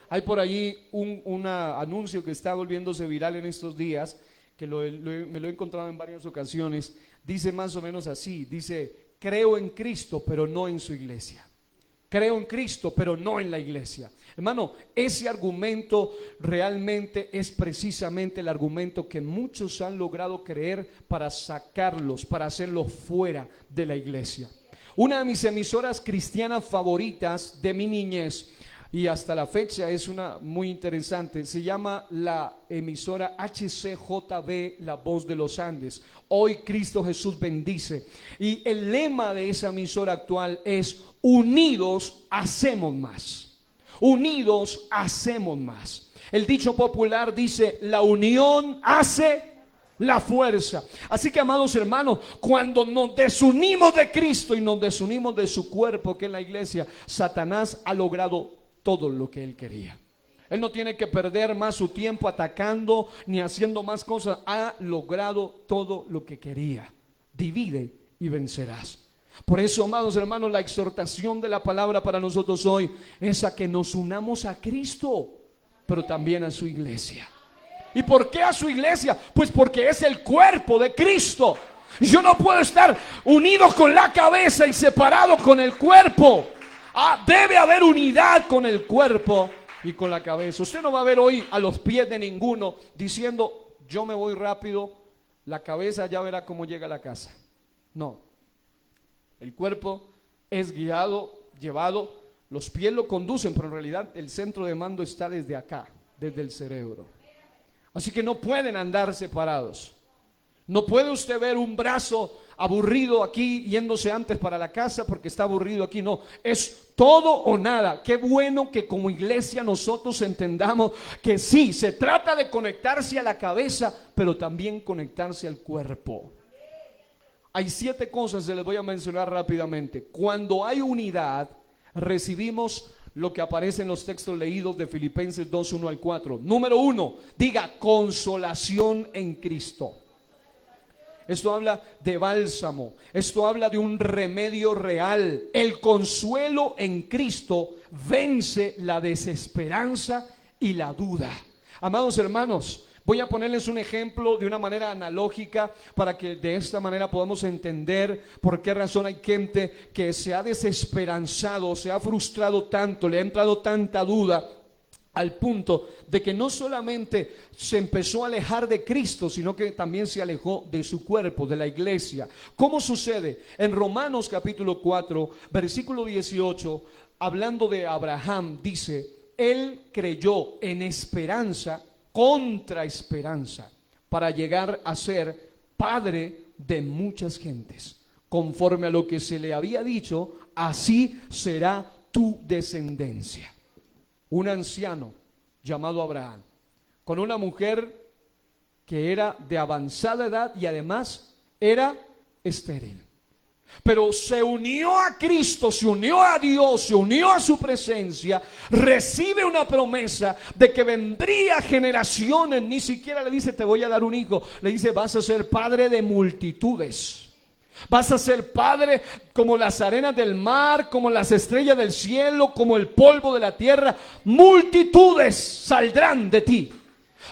S1: Hay por allí un anuncio que está volviéndose viral en estos días, que me lo he encontrado en varias ocasiones. Dice más o menos así, dice: creo en Cristo, pero no en su iglesia. Creo en Cristo, pero no en la iglesia. Hermano, ese argumento realmente es precisamente el argumento que muchos han logrado creer para sacarlos, para hacerlos fuera de la iglesia. Una de mis emisoras cristianas favoritas de mi niñez, y hasta la fecha es una muy interesante, se llama la emisora HCJB, La Voz de los Andes. Hoy Cristo Jesús bendice. Y el lema de esa emisora actual es: unidos hacemos más. Unidos hacemos más. El dicho popular dice: la unión hace la fuerza. Así que, amados hermanos, cuando nos desunimos de Cristo y nos desunimos de su cuerpo, que es la iglesia, Satanás ha logrado todo lo que él quería. Él no tiene que perder más su tiempo atacando ni haciendo más cosas. Ha logrado todo lo que quería. Divide y vencerás. Por eso, amados hermanos, la exhortación de la palabra para nosotros hoy es a que nos unamos a Cristo, pero también a su iglesia. ¿Y por qué a su iglesia? Pues porque es el cuerpo de Cristo. Yo no puedo estar unido con la cabeza y separado con el cuerpo. Debe haber unidad con el cuerpo y con la cabeza. Usted no va a ver hoy a los pies de ninguno diciendo: yo me voy rápido, la cabeza ya verá cómo llega a la casa. No. El cuerpo es guiado, llevado Los pies lo conducen, pero en realidad el centro de mando está desde acá, desde el cerebro. Así que no pueden andar separados. No puede usted ver un brazo aburrido aquí yéndose antes para la casa porque está aburrido aquí. No, es todo o nada. Qué bueno que como iglesia nosotros entendamos que sí, se trata de conectarse a la cabeza, pero también conectarse al cuerpo. Hay 7 cosas, se les voy a mencionar rápidamente. Cuando hay unidad, recibimos lo que aparece en los textos leídos de Filipenses 2, 1 al 4. Número 1, diga consolación en Cristo. Esto habla de bálsamo, esto habla de un remedio real. El consuelo en Cristo vence la desesperanza y la duda. Amados hermanos, voy a ponerles un ejemplo de una manera analógica para que de esta manera podamos entender por qué razón hay gente que se ha desesperanzado, se ha frustrado tanto, le ha entrado tanta duda, al punto de que no solamente se empezó a alejar de Cristo, sino que también se alejó de su cuerpo, de la iglesia. ¿Cómo sucede? En Romanos capítulo 4, versículo 18, hablando de Abraham, dice: él creyó en esperanza contra esperanza, para llegar a ser padre de muchas gentes. Conforme a lo que se le había dicho, así será tu descendencia. Un anciano llamado Abraham, con una mujer que era de avanzada edad y además era estéril. Pero se unió a Cristo, se unió a Dios, se unió a su presencia, recibe una promesa de que vendría generaciones, ni siquiera le dice te voy a dar un hijo, le dice vas a ser padre de multitudes. Vas a ser padre como las arenas del mar, como las estrellas del cielo, como el polvo de la tierra. Multitudes saldrán de ti.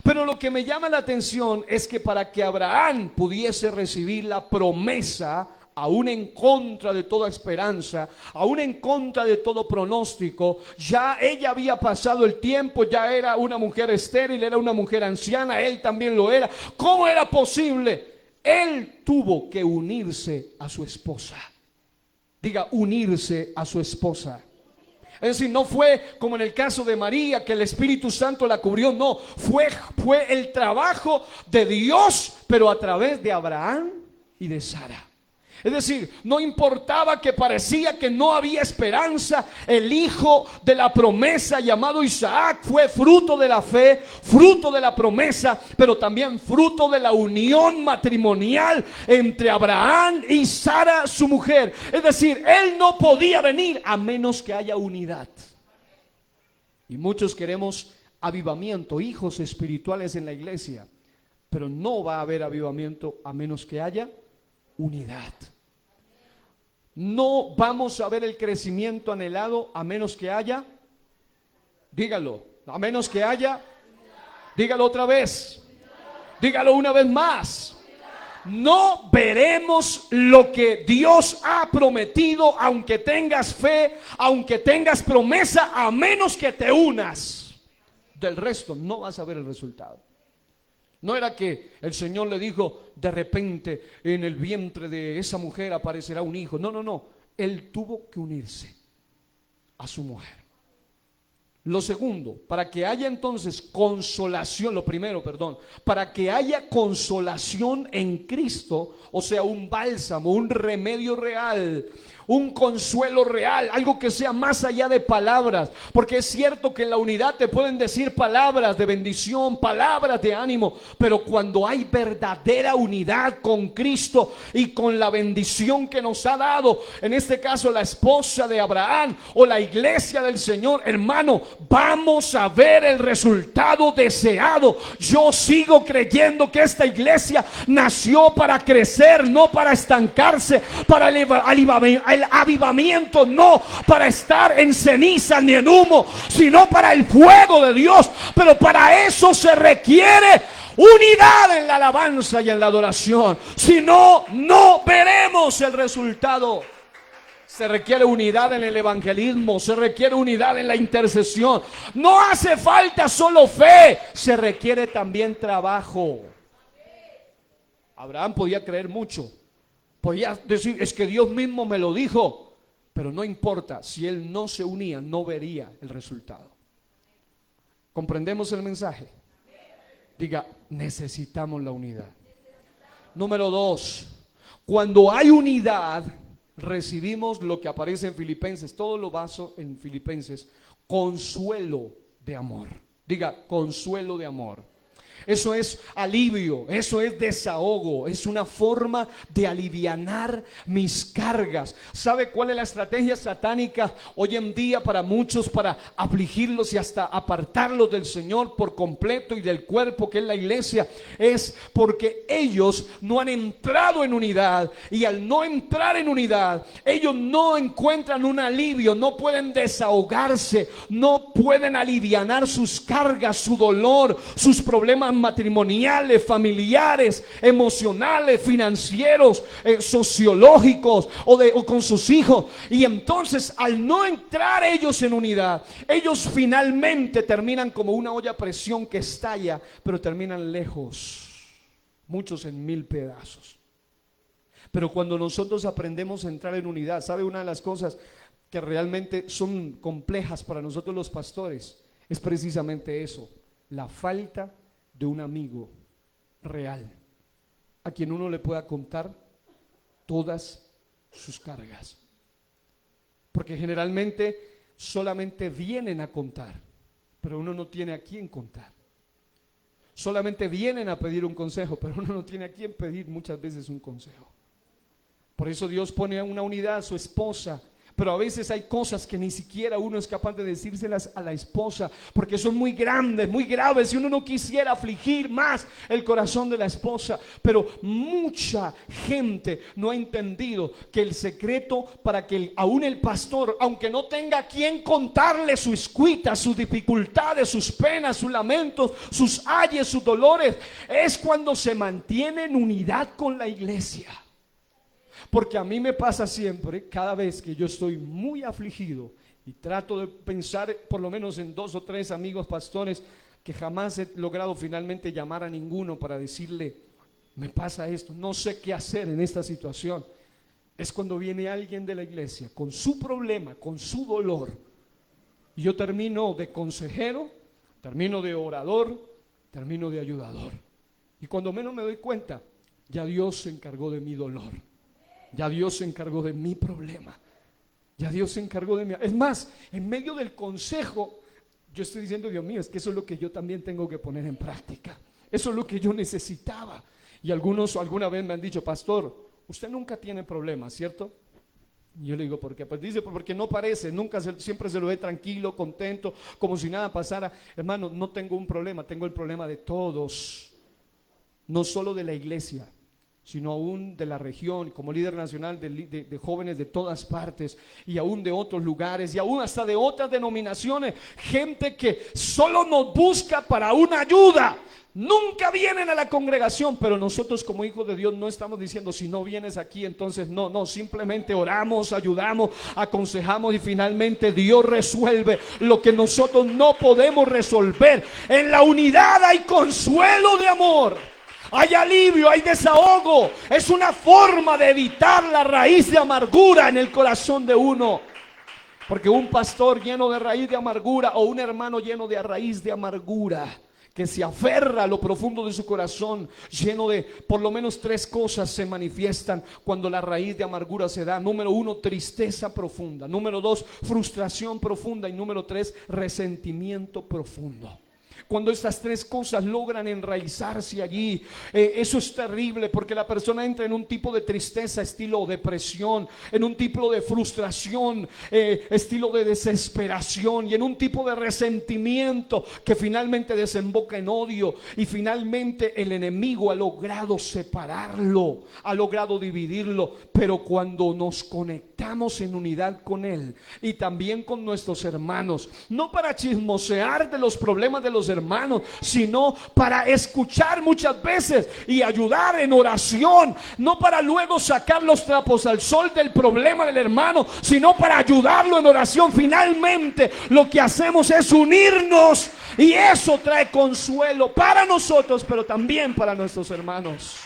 S1: Pero lo que me llama la atención es que para que Abraham pudiese recibir la promesa, aún en contra de toda esperanza, aún en contra de todo pronóstico, ya ella había pasado el tiempo, ya era una mujer estéril, era una mujer anciana, él también lo era. ¿Cómo era posible? Él tuvo que unirse a su esposa. Diga, unirse a su esposa. Es decir, no fue como en el caso de María, que el Espíritu Santo la cubrió. No, fue el trabajo de Dios, pero a través de Abraham y de Sara. Es decir, no importaba que parecía que no había esperanza, el hijo de la promesa llamado Isaac fue fruto de la fe, fruto de la promesa, pero también fruto de la unión matrimonial entre Abraham y Sara, su mujer. Es decir, él no podía venir a menos que haya unidad. Y muchos queremos avivamiento, hijos espirituales en la iglesia, pero no va a haber avivamiento a menos que haya unidad. No vamos a ver el crecimiento anhelado a menos que haya, dígalo, a menos que haya, dígalo otra vez, dígalo una vez más. No veremos lo que Dios ha prometido, aunque tengas fe, aunque tengas promesa, a menos que te unas. Del resto no vas a ver el resultado. No era que el Señor le dijo, de repente en el vientre de esa mujer aparecerá un hijo. No. Él tuvo que unirse a su mujer. Lo segundo, para que haya entonces consolación, para que haya consolación en Cristo, o sea, un bálsamo, un remedio real, un consuelo real, algo que sea más allá de palabras, porque es cierto que en la unidad te pueden decir palabras de bendición, palabras de ánimo, pero cuando hay verdadera unidad con Cristo y con la bendición que nos ha dado, en este caso la esposa de Abraham o la iglesia del Señor, hermano, vamos a ver el resultado deseado. Yo sigo creyendo que esta iglesia nació para crecer, no para estancarse, para el avivamiento, no para estar en ceniza ni en humo, sino para el fuego de Dios. Pero para eso se requiere unidad en la alabanza y en la adoración. Si no, no veremos el resultado. Se requiere unidad en el evangelismo, se requiere unidad en la intercesión. No hace falta solo fe, se requiere también trabajo. Abraham podía creer mucho, podía decir, es que Dios mismo me lo dijo. Pero no importa, si él no se unía, no vería el resultado. ¿Comprendemos el mensaje? Diga, necesitamos la unidad. Número 2, cuando hay unidad, recibimos lo que aparece en Filipenses, todo lo baso en Filipenses, consuelo de amor. Diga, consuelo de amor. Eso es alivio, eso es desahogo, es una forma de alivianar mis cargas. ¿Sabe cuál es la estrategia satánica hoy en día para muchos, para afligirlos y hasta apartarlos del Señor por completo y del cuerpo que es la iglesia? Es porque ellos no han entrado en unidad, y al no entrar en unidad, ellos no encuentran un alivio, no pueden desahogarse, no pueden alivianar sus cargas, su dolor, sus problemas matrimoniales, familiares, emocionales, financieros, sociológicos o con sus hijos. Y entonces, al no entrar ellos en unidad, ellos finalmente terminan como una olla a presión que estalla, pero terminan lejos, muchos en 1000 pedazos. Pero cuando nosotros aprendemos a entrar en unidad, ¿sabe? Una de las cosas que realmente son complejas para nosotros los pastores es precisamente eso: la falta de un amigo real a quien uno le pueda contar todas sus cargas. Porque generalmente solamente vienen a contar, pero uno no tiene a quién contar. Solamente vienen a pedir un consejo, pero uno no tiene a quién pedir muchas veces un consejo. Por eso Dios pone a una unidad a su esposa. Pero a veces hay cosas que ni siquiera uno es capaz de decírselas a la esposa, porque son muy grandes, muy graves, y uno no quisiera afligir más el corazón de la esposa. Pero mucha gente no ha entendido que el secreto para que aún el pastor, aunque no tenga a quien contarle sus cuitas, sus dificultades, sus penas, sus lamentos, sus ayes, sus dolores, es cuando se mantiene en unidad con la iglesia. Porque a mí me pasa siempre, cada vez que yo estoy muy afligido, y trato de pensar por lo menos en 2 o 3 amigos pastores, que jamás he logrado finalmente llamar a ninguno para decirle: me pasa esto, no sé qué hacer en esta situación. Es cuando viene alguien de la iglesia con su problema, con su dolor, y yo termino de consejero, termino de orador, termino de ayudador. Y cuando menos me doy cuenta, ya Dios se encargó de mi dolor. Ya Dios se encargó de mi problema. Ya Dios se encargó de mí. Es más, en medio del consejo, yo estoy diciendo: Dios mío, es que eso es lo que yo también tengo que poner en práctica. Eso es lo que yo necesitaba. Y algunos alguna vez me han dicho: pastor, usted nunca tiene problemas, ¿cierto? Y yo le digo: ¿por qué? Pues dice: porque no parece, siempre se lo ve tranquilo, contento, como si nada pasara. Hermano, no tengo un problema, tengo el problema de todos. No solo de la iglesia, sino aún de la región, como líder nacional de jóvenes de todas partes, y aún de otros lugares, y aún hasta de otras denominaciones. Gente que solo nos busca para una ayuda. Nunca vienen a la congregación, pero nosotros como hijos de Dios no estamos diciendo: si no vienes aquí, entonces no, simplemente oramos, ayudamos, aconsejamos, y finalmente Dios resuelve lo que nosotros no podemos resolver. En la unidad hay consuelo de amor. Hay alivio, hay desahogo. Es una forma de evitar la raíz de amargura en el corazón de uno. Porque un pastor lleno de raíz de amargura, o un hermano lleno de raíz de amargura, que se aferra a lo profundo de su corazón, lleno de por lo menos 3 cosas se manifiestan cuando la raíz de amargura se da. Número 1, tristeza profunda. Número 2, frustración profunda. Y número 3, resentimiento profundo. Cuando estas 3 cosas logran enraizarse allí, eso es terrible, porque la persona entra en un tipo de tristeza estilo depresión, en un tipo de frustración estilo de desesperación, y en un tipo de resentimiento que finalmente desemboca en odio. Y finalmente el enemigo ha logrado separarlo, ha logrado dividirlo. Pero cuando nos conectamos en unidad con él y también con nuestros hermanos, no para chismosear de los problemas de los hermanos, sino para escuchar muchas veces y ayudar en oración, no para luego sacar los trapos al sol del problema del hermano, sino para ayudarlo en oración. Finalmente lo que hacemos es unirnos, y eso trae consuelo para nosotros, pero también para nuestros hermanos.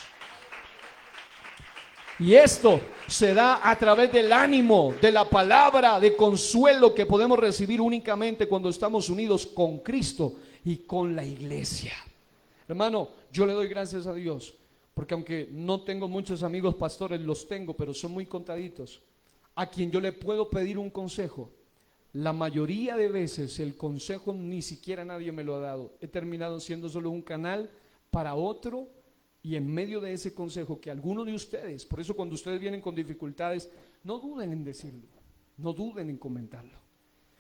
S1: Y esto se da a través del ánimo, de la palabra de consuelo que podemos recibir únicamente cuando estamos unidos con Cristo y con la iglesia. Hermano, yo le doy gracias a Dios, porque aunque no tengo muchos amigos pastores, los tengo, pero son muy contaditos, a quien yo le puedo pedir un consejo. La mayoría de veces el consejo ni siquiera nadie me lo ha dado. He terminado siendo solo un canal para otro, y en medio de ese consejo que alguno de ustedes, por eso cuando ustedes vienen con dificultades, no duden en decirlo, no duden en comentarlo,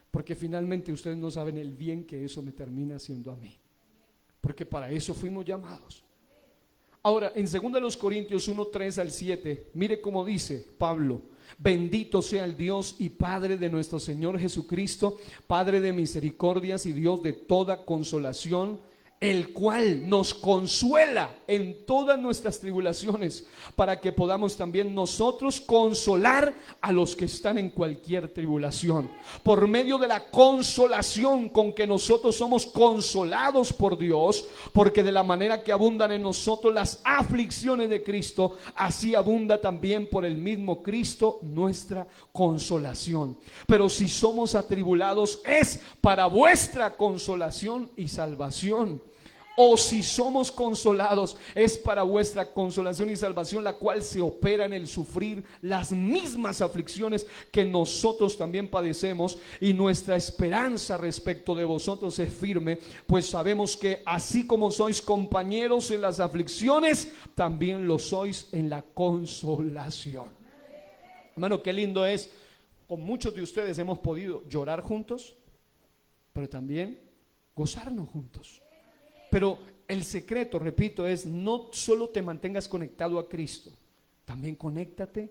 S1: porque finalmente ustedes no saben el bien que eso me termina haciendo a mí, porque para eso fuimos llamados. Ahora, en 2 Corintios 1, 3 al 7, mire cómo dice Pablo: bendito sea el Dios y Padre de nuestro Señor Jesucristo, Padre de misericordias y Dios de toda consolación, el cual nos consuela en todas nuestras tribulaciones, para que podamos también nosotros consolar a los que están en cualquier tribulación, por medio de la consolación con que nosotros somos consolados por Dios, porque de la manera que abundan en nosotros las aflicciones de Cristo, así abunda también por el mismo Cristo nuestra consolación. Pero si somos atribulados, es para vuestra consolación y salvación. O si somos consolados, es para vuestra consolación y salvación, la cual se opera en el sufrir las mismas aflicciones que nosotros también padecemos, y nuestra esperanza respecto de vosotros es firme, pues sabemos que así como sois compañeros en las aflicciones, también lo sois en la consolación. Hermano, qué lindo es. Con muchos de ustedes hemos podido llorar juntos, pero también gozarnos juntos. Pero el secreto, repito, es no solo te mantengas conectado a Cristo, también conéctate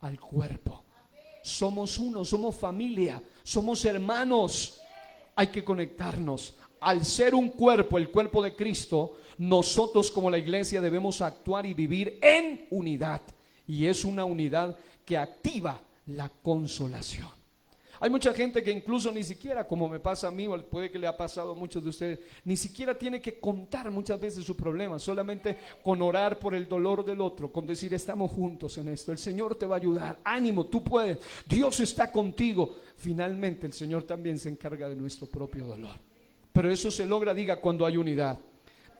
S1: al cuerpo. Somos uno, somos familia, somos hermanos. Hay que conectarnos. Al ser un cuerpo, el cuerpo de Cristo, nosotros como la iglesia debemos actuar y vivir en unidad. Y es una unidad que activa la consolación. Hay mucha gente que incluso ni siquiera, como me pasa a mí, o puede que le ha pasado a muchos de ustedes, ni siquiera tiene que contar muchas veces su problema, solamente con orar por el dolor del otro, con decir: estamos juntos en esto, el Señor te va a ayudar, ánimo, tú puedes, Dios está contigo. Finalmente el Señor también se encarga de nuestro propio dolor, pero eso se logra, diga, cuando hay unidad.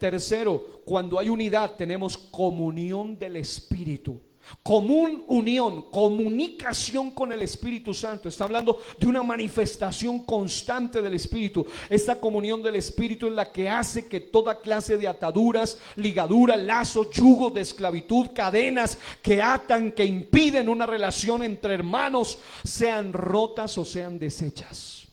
S1: Tercero, cuando hay unidad tenemos comunión del Espíritu. Unión, comunicación con el Espíritu Santo. Está hablando de una manifestación constante del Espíritu. Esta comunión del Espíritu es la que hace que toda clase de ataduras, ligaduras, lazos, yugos de esclavitud, cadenas que atan, que impiden una relación entre hermanos, sean rotas o sean deshechas.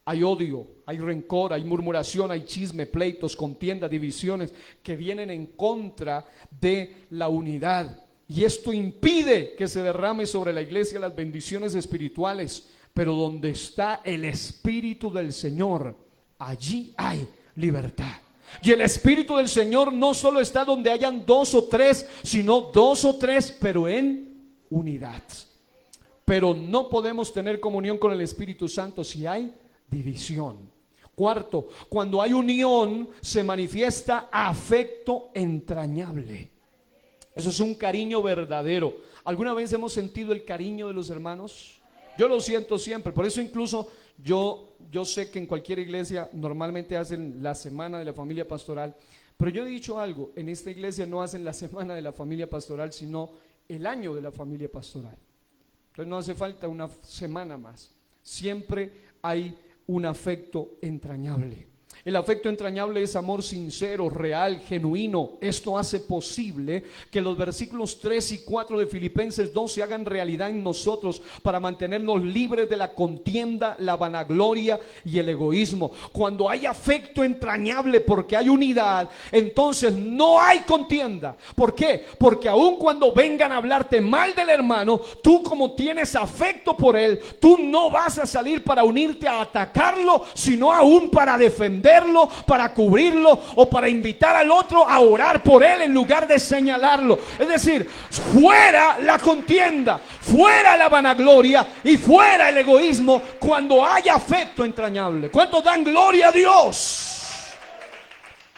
S1: Hay odio, hay rencor, hay murmuración, hay chisme, pleitos, contiendas, divisiones que vienen en contra de la unidad. Y esto impide que se derrame sobre la iglesia las bendiciones espirituales. Pero donde está el Espíritu del Señor, allí hay libertad. Y el Espíritu del Señor no solo está donde hayan 2 o 3, sino 2 o 3, pero en unidad. Pero no podemos tener comunión con el Espíritu Santo si hay división. Cuarto, cuando hay unión se manifiesta afecto entrañable. Eso es un cariño verdadero. ¿Alguna vez hemos sentido el cariño de los hermanos? Yo lo siento siempre. Por eso incluso yo sé que en cualquier iglesia normalmente hacen la semana de la familia pastoral. Pero yo he dicho algo, en esta iglesia no hacen la semana de la familia pastoral, sino el año de la familia pastoral. Entonces no hace falta una semana más. Siempre hay un afecto entrañable. El afecto entrañable es amor sincero, real, genuino. Esto hace posible que los versículos 3 y 4 de Filipenses 2 se hagan realidad en nosotros para mantenernos libres de la contienda, la vanagloria y el egoísmo. Cuando hay afecto entrañable porque hay unidad, entonces no hay contienda. ¿Por qué? Porque aun cuando vengan a hablarte mal del hermano, tú como tienes afecto por él, tú no vas a salir para unirte a atacarlo, sino aún para defender, para cubrirlo o para invitar al otro a orar por él en lugar de señalarlo. Es decir, fuera la contienda, fuera la vanagloria y fuera el egoísmo cuando hay afecto entrañable. ¿Cuántos dan gloria a Dios?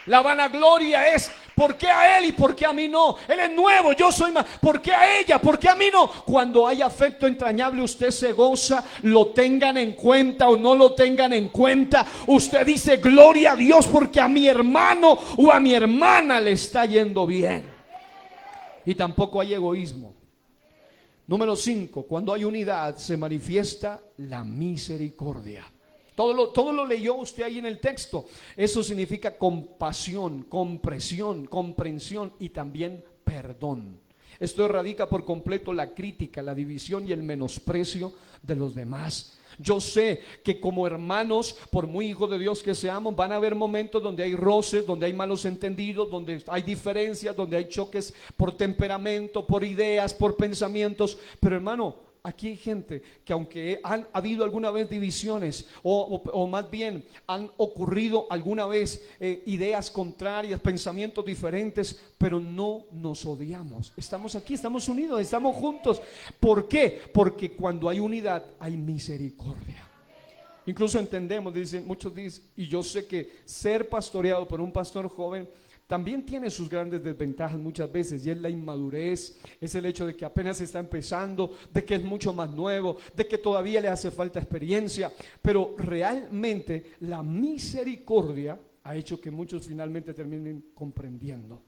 S1: La vanagloria es ¿Por qué a él y por qué a mí no? Él es nuevo, yo soy más. ¿Por qué a ella? ¿Por qué a mí no? Cuando hay afecto entrañable, usted se goza, lo tengan en cuenta o no lo tengan en cuenta. Usted dice gloria a Dios porque a mi hermano o a mi hermana le está yendo bien. Y tampoco hay egoísmo. Número 5, cuando hay unidad se manifiesta la misericordia. Todo lo leyó usted ahí en el texto. Eso significa compasión, comprensión y también perdón. Esto erradica por completo la crítica, la división y el menosprecio de los demás. Yo sé que como hermanos, por muy hijos de Dios que seamos, van a haber momentos donde hay roces, donde hay malos entendidos, donde hay diferencias, donde hay choques por temperamento, por ideas, por pensamientos. Pero hermano, aquí hay gente que aunque han habido alguna vez divisiones o más bien han ocurrido alguna vez ideas contrarias, pensamientos diferentes, pero no nos odiamos. Estamos aquí, estamos unidos, estamos juntos. ¿Por qué? Porque cuando hay unidad hay misericordia. Incluso entendemos, muchos dicen, y yo sé que ser pastoreado por un pastor joven también tiene sus grandes desventajas muchas veces, y es la inmadurez, es el hecho de que apenas está empezando, de que es mucho más nuevo, de que todavía le hace falta experiencia, pero realmente la misericordia ha hecho que muchos finalmente terminen comprendiendo.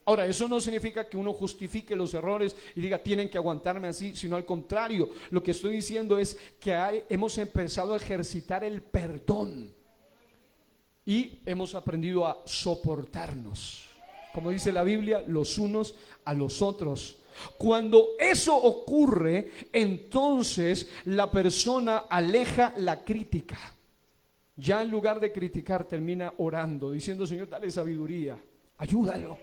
S1: Ahora, eso no significa que uno justifique los errores y diga tienen que aguantarme así, sino al contrario, lo que estoy diciendo es que hemos empezado a ejercitar el perdón. Y hemos aprendido a soportarnos, como dice la Biblia, los unos a los otros. Cuando eso ocurre, entonces la persona aleja la crítica. Ya en lugar de criticar, termina orando, diciendo: Señor, dale sabiduría, ayúdalo.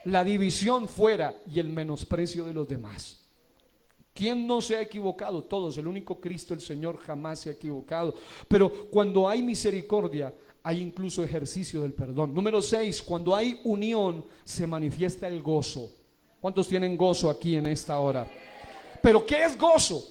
S1: La división fuera y el menosprecio de los demás. ¿Quién no se ha equivocado? Todos. El único Cristo, el Señor, jamás se ha equivocado. Pero cuando hay misericordia, hay incluso ejercicio del perdón. Número 6, cuando hay unión se manifiesta el gozo. ¿Cuántos tienen gozo aquí en esta hora? Pero ¿qué es gozo?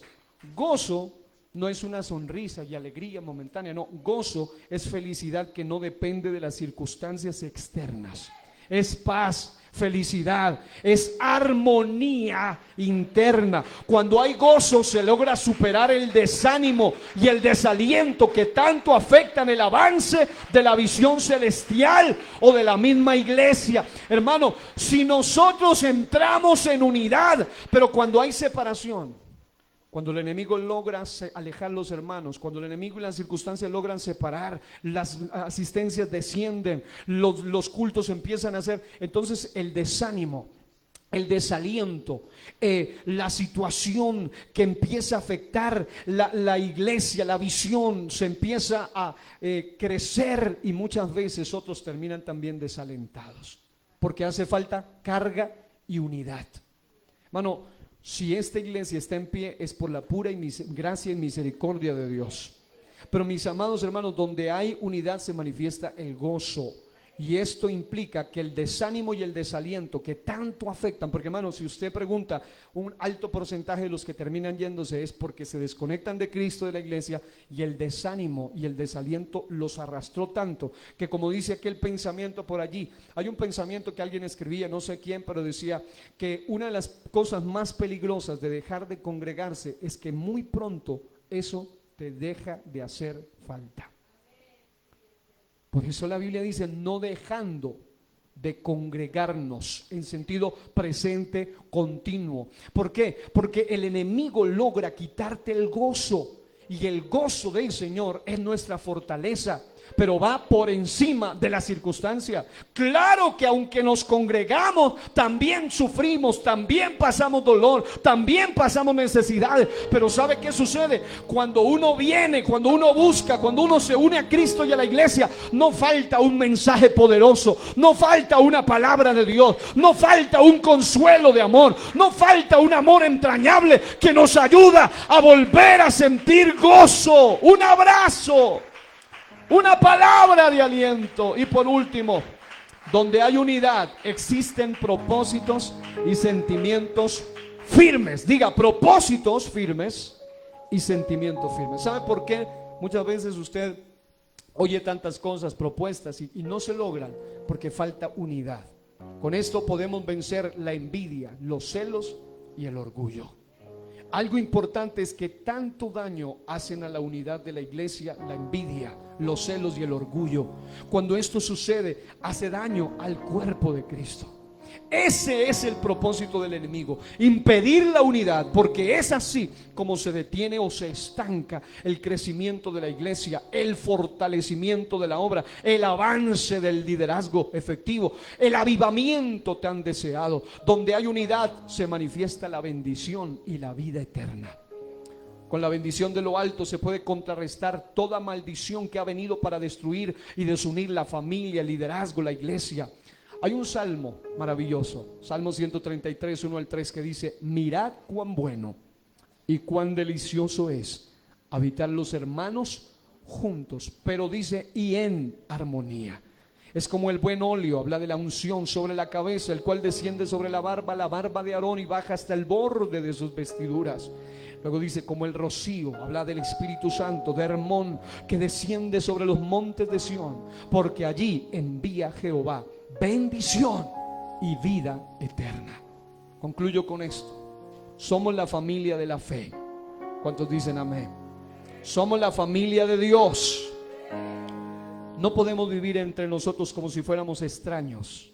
S1: Gozo no es una sonrisa y alegría momentánea, no. Gozo es felicidad que no depende de las circunstancias externas. Es paz, felicidad, es armonía interna. Cuando hay gozo se logra superar el desánimo y el desaliento que tanto afectan el avance de la visión celestial o de la misma iglesia. Hermano, si nosotros entramos en unidad, pero cuando hay separación, cuando el enemigo logra alejar los hermanos, cuando el enemigo y las circunstancias logran separar, las asistencias descienden, los cultos empiezan a hacer, entonces el desánimo, el desaliento, la situación que empieza a afectar la iglesia, la visión, se empieza a crecer y muchas veces otros terminan también desalentados, porque hace falta carga y unidad. Hermano, si esta iglesia está en pie es por la pura gracia y misericordia de Dios. Pero mis amados hermanos, donde hay unidad se manifiesta el gozo. Y esto implica que el desánimo y el desaliento que tanto afectan, porque hermano, si usted pregunta, un alto porcentaje de los que terminan yéndose es porque se desconectan de Cristo, de la iglesia, y el desánimo y el desaliento los arrastró tanto, que como dice aquel pensamiento por allí, hay un pensamiento que alguien escribía, no sé quién, pero decía que una de las cosas más peligrosas de dejar de congregarse es que muy pronto eso te deja de hacer falta. Por eso la Biblia dice no dejando de congregarnos en sentido presente, continuo. ¿Por qué? Porque el enemigo logra quitarte el gozo y el gozo del Señor es nuestra fortaleza, pero va por encima de la circunstancia. Claro que aunque nos congregamos, también sufrimos, también pasamos dolor, también pasamos necesidades, pero ¿sabe qué sucede? Cuando uno viene, cuando uno busca, cuando uno se une a Cristo y a la iglesia, no falta un mensaje poderoso, no falta una palabra de Dios, no falta un consuelo de amor, no falta un amor entrañable que nos ayuda a volver a sentir gozo, un abrazo, una palabra de aliento. Y por último, donde hay unidad existen propósitos y sentimientos firmes. Diga, propósitos firmes y sentimientos firmes. ¿Sabe por qué muchas veces usted oye tantas cosas, propuestas y no se logran? Porque falta unidad. Con esto podemos vencer la envidia, los celos y el orgullo. Algo importante es que tanto daño hacen a la unidad de la iglesia la envidia, los celos y el orgullo. Cuando esto sucede, hace daño al cuerpo de Cristo. Ese es el propósito del enemigo, impedir la unidad, porque es así como se detiene o se estanca el crecimiento de la iglesia, el fortalecimiento de la obra, el avance del liderazgo efectivo, el avivamiento tan deseado. Donde hay unidad se manifiesta la bendición y la vida eterna. Con la bendición de lo alto se puede contrarrestar toda maldición que ha venido para destruir y desunir la familia, el liderazgo, la iglesia. Hay un salmo maravilloso, Salmo 133, 1 al 3, que dice: mirad cuán bueno y cuán delicioso es habitar los hermanos juntos, pero dice, y en armonía. Es como el buen óleo, habla de la unción sobre la cabeza, el cual desciende sobre la barba de Aarón y baja hasta el borde de sus vestiduras. Luego dice, como el rocío, habla del Espíritu Santo, de Hermón, que desciende sobre los montes de Sión, porque allí envía Jehová bendición y vida eterna. Concluyo con esto: somos la familia de la fe. ¿Cuántos dicen amén? Somos la familia de Dios. No podemos vivir entre nosotros como si fuéramos extraños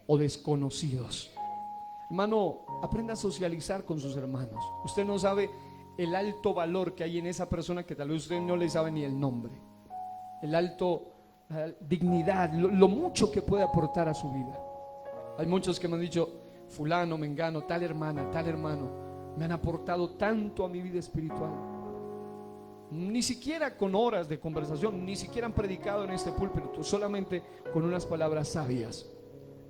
S1: o desconocidos. Hermano, aprenda a socializar con sus hermanos. Usted no sabe el alto valor que hay en esa persona que tal vez usted no le sabe ni el nombre. El alto dignidad, lo mucho que puede aportar a su vida. Hay muchos que me han dicho: fulano, mengano, tal hermana, tal hermano, me han aportado tanto a mi vida espiritual. Ni siquiera con horas de conversación, ni siquiera han predicado en este púlpito, solamente con unas palabras sabias.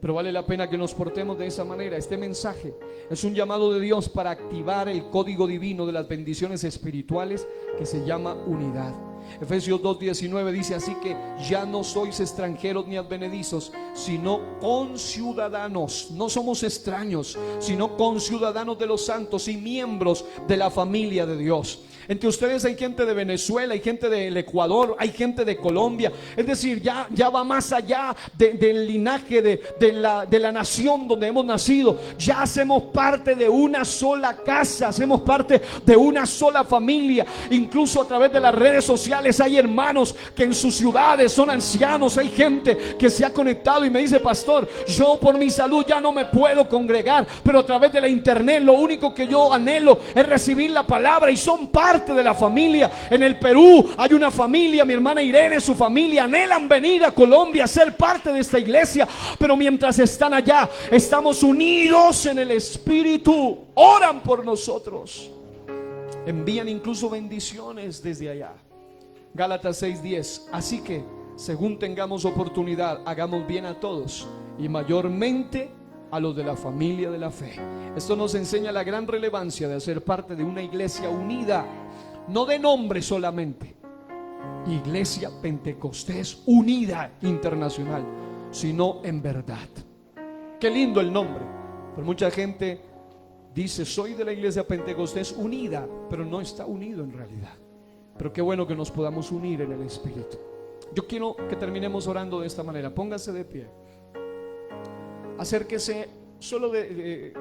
S1: Pero vale la pena que nos portemos de esa manera. Este mensaje es un llamado de Dios para activar el código divino de las bendiciones espirituales que se llama unidad. Efesios 2:19 dice: así que ya no sois extranjeros ni advenedizos, sino conciudadanos. No somos extraños, sino conciudadanos de los santos y miembros de la familia de Dios. Entre ustedes hay gente de Venezuela, hay gente del Ecuador, hay gente de Colombia. Es decir, ya va más allá del linaje de la nación donde hemos nacido. Ya hacemos parte de una sola casa, hacemos parte de una sola familia. Incluso a través de las redes sociales hay hermanos que en sus ciudades son ancianos. Hay gente que se ha conectado y me dice: pastor, yo por mi salud ya no me puedo congregar, pero a través de la internet lo único que yo anhelo es recibir la palabra, y son parte de la familia. En el Perú hay una familia, mi hermana Irene, su familia anhelan venir a Colombia a ser parte de esta iglesia, pero mientras están allá estamos unidos en el Espíritu. Oran por nosotros, envían incluso bendiciones desde allá. Gálatas 6:10: así que según tengamos oportunidad, hagamos bien a todos, y mayormente a los de la familia de la fe. Esto nos enseña la gran relevancia de hacer parte de una iglesia unida, no de nombre solamente, Iglesia Pentecostés Unida Internacional, sino en verdad. Qué lindo el nombre, pero mucha gente dice: soy de la Iglesia Pentecostés Unida, pero no está unido en realidad. Pero qué bueno que nos podamos unir en el Espíritu. Yo quiero que terminemos orando de esta manera. Póngase de pie, acérquese solo de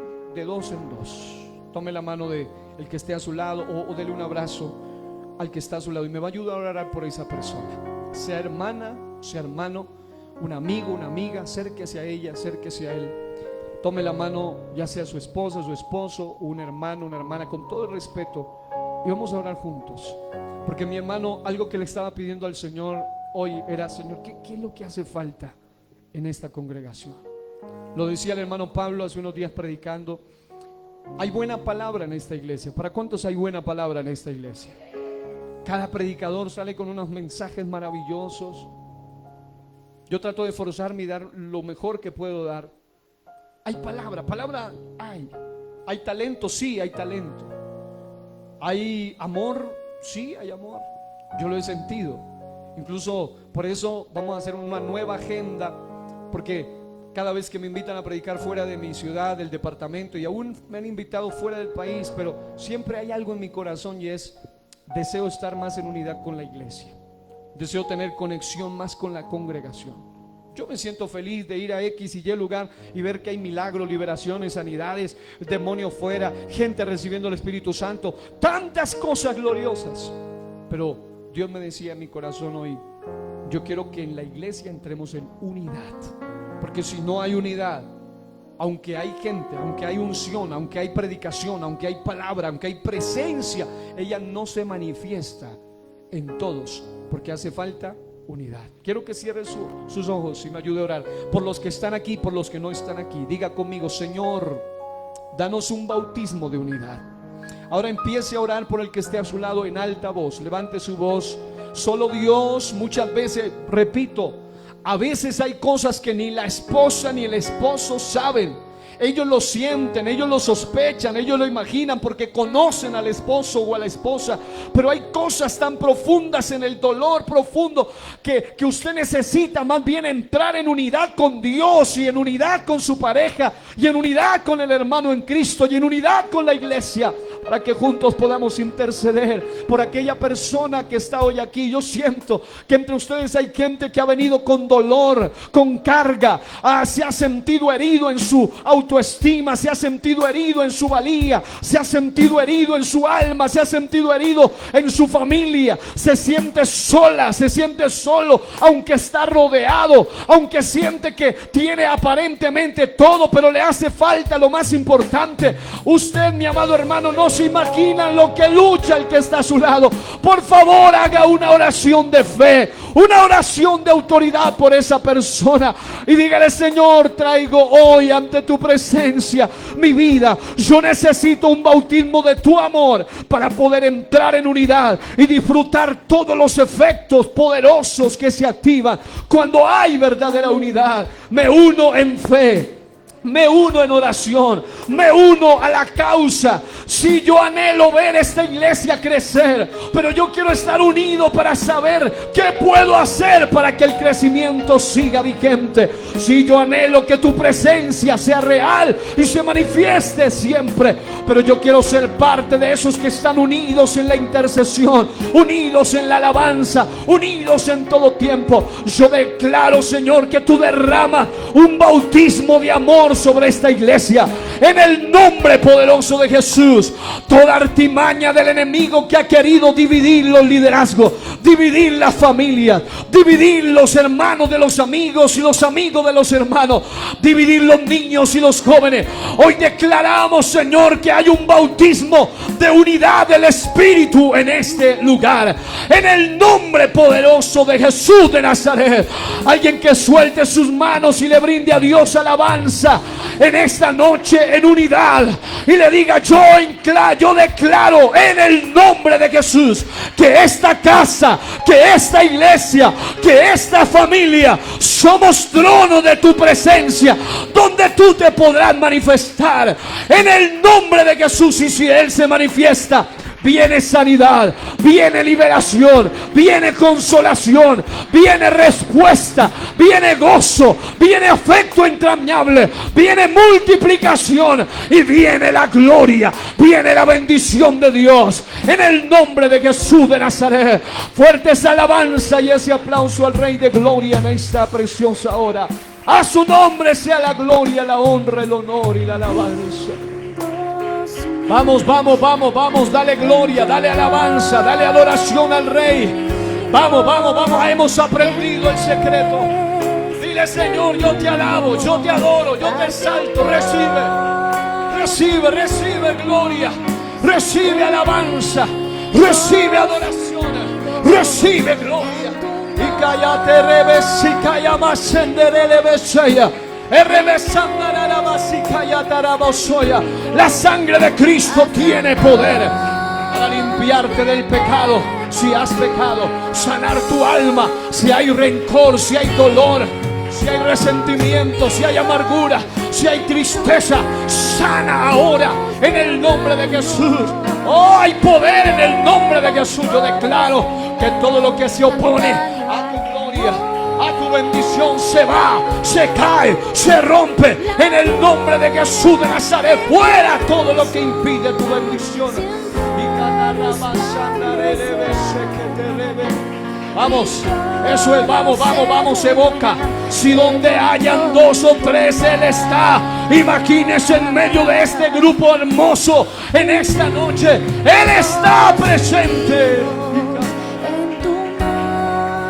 S1: dos en dos. Tome la mano de el que esté a su lado, o dele un abrazo al que está a su lado, y me va a ayudar a orar por esa persona. Sea hermana, sea hermano, un amigo, una amiga, acérquese a ella, acérquese a él. Tome la mano, ya sea su esposa, su esposo, un hermano, una hermana, con todo el respeto, y vamos a orar juntos. Porque mi hermano, algo que le estaba pidiendo al Señor hoy era: Señor, ¿qué es lo que hace falta en esta congregación? Lo decía el hermano Pablo hace unos días predicando: hay buena palabra en esta iglesia. ¿Para cuántos hay buena palabra en esta iglesia? Cada predicador sale con unos mensajes maravillosos. Yo trato de esforzarme y dar lo mejor que puedo dar. Hay palabra hay talento, sí, hay talento. Hay amor, sí, hay amor. Yo lo he sentido. Incluso por eso vamos a hacer una nueva agenda, porque cada vez que me invitan a predicar fuera de mi ciudad, del departamento, y aún me han invitado fuera del país, pero siempre hay algo en mi corazón, y es: deseo estar más en unidad con la iglesia. Deseo tener conexión más con la congregación. Yo me siento feliz de ir a X y Y lugar y ver que hay milagros, liberaciones, sanidades, demonios fuera, gente recibiendo el Espíritu Santo, tantas cosas gloriosas. Pero Dios me decía en mi corazón hoy, yo quiero que en la iglesia entremos en unidad, porque si no hay unidad, aunque hay gente, aunque hay unción, aunque hay predicación, aunque hay palabra, aunque hay presencia, ella no se manifiesta en todos, porque hace falta unidad. Quiero que cierre sus ojos y me ayude a orar por los que están aquí, por los que no están aquí. Diga conmigo: Señor, danos un bautismo de unidad. Ahora empiece a orar por el que esté a su lado en alta voz. Levante su voz. Solo Dios, muchas veces, repito, a veces hay cosas que ni la esposa ni el esposo saben. Ellos lo sienten, ellos lo sospechan, ellos lo imaginan porque conocen al esposo o a la esposa. Pero hay cosas tan profundas en el dolor profundo que usted necesita más bien entrar en unidad con Dios y en unidad con su pareja y en unidad con el hermano en Cristo y en unidad con la iglesia, para que juntos podamos interceder por aquella persona que está hoy aquí. Yo siento que entre ustedes hay gente que ha venido con dolor, con carga, se ha sentido herido en su autoestima, se ha sentido herido en su valía, se ha sentido herido en su alma, se ha sentido herido en su familia, se siente sola, se siente solo, aunque está rodeado, aunque siente que tiene aparentemente todo, pero le hace falta lo más importante. Usted, mi amado hermano, no se imaginan lo que lucha el que está a su lado. Por favor, haga una oración de fe, una oración de autoridad por esa persona y dígale: Señor, traigo hoy ante tu presencia mi vida. Yo necesito un bautismo de tu amor para poder entrar en unidad y disfrutar todos los efectos poderosos que se activan cuando hay verdadera unidad. Me uno en fe, me uno en oración, me uno a la causa. Si yo anhelo ver esta iglesia crecer, pero yo quiero estar unido para saber qué puedo hacer para que el crecimiento siga vigente. Si yo anhelo que tu presencia sea real y se manifieste siempre, pero yo quiero ser parte de esos que están unidos en la intercesión, unidos en la alabanza, unidos en todo tiempo. Yo declaro, Señor, que tú derramas un bautismo de amor sobre esta iglesia en el nombre poderoso de Jesús. Toda artimaña del enemigo que ha querido dividir los liderazgos, dividir las familias, dividir los hermanos de los amigos y los amigos de los hermanos, dividir los niños y los jóvenes, hoy declaramos, Señor, que hay un bautismo de unidad del Espíritu en este lugar, en el nombre poderoso de Jesús de Nazaret. Alguien que suelte sus manos y le brinde a Dios alabanza en esta noche en unidad y le diga: yo declaro en el nombre de Jesús que esta casa, que esta iglesia, que esta familia somos trono de tu presencia, donde tú te podrás manifestar en el nombre de Jesús. Y si Él se manifiesta, viene sanidad, viene liberación, viene consolación, viene respuesta, viene gozo, viene afecto entrañable, viene multiplicación y viene la gloria, viene la bendición de Dios en el nombre de Jesús de Nazaret. Fuertes alabanza y ese aplauso al Rey de Gloria en esta preciosa hora. A su nombre sea la gloria, la honra, el honor y la alabanza. Vamos, vamos, vamos, vamos, dale gloria, dale alabanza, dale adoración al Rey. Vamos, vamos, vamos, hemos aprendido el secreto. Dile: Señor, yo te alabo, yo te adoro, yo te exalto. Recibe, recibe, recibe gloria, recibe alabanza, recibe adoración, recibe gloria. Y cállate, revés, y calla más, senderele besella. La sangre de Cristo tiene poder para limpiarte del pecado. Si has pecado, sanar tu alma. Si hay rencor, si hay dolor, si hay resentimiento, si hay amargura, si hay tristeza, sana ahora en el nombre de Jesús. Oh, hay poder en el nombre de Jesús. Yo declaro que todo lo que se opone a tu gloria, a tu bendición, se va, se cae, se rompe en el nombre de Jesús de Nazaret. Fuera todo lo que impide tu bendición. Vamos, eso es, vamos, vamos, vamos, evoca. Si donde hayan 2 o 3 Él está. Imagínese en medio de este grupo hermoso en esta noche. Él está presente.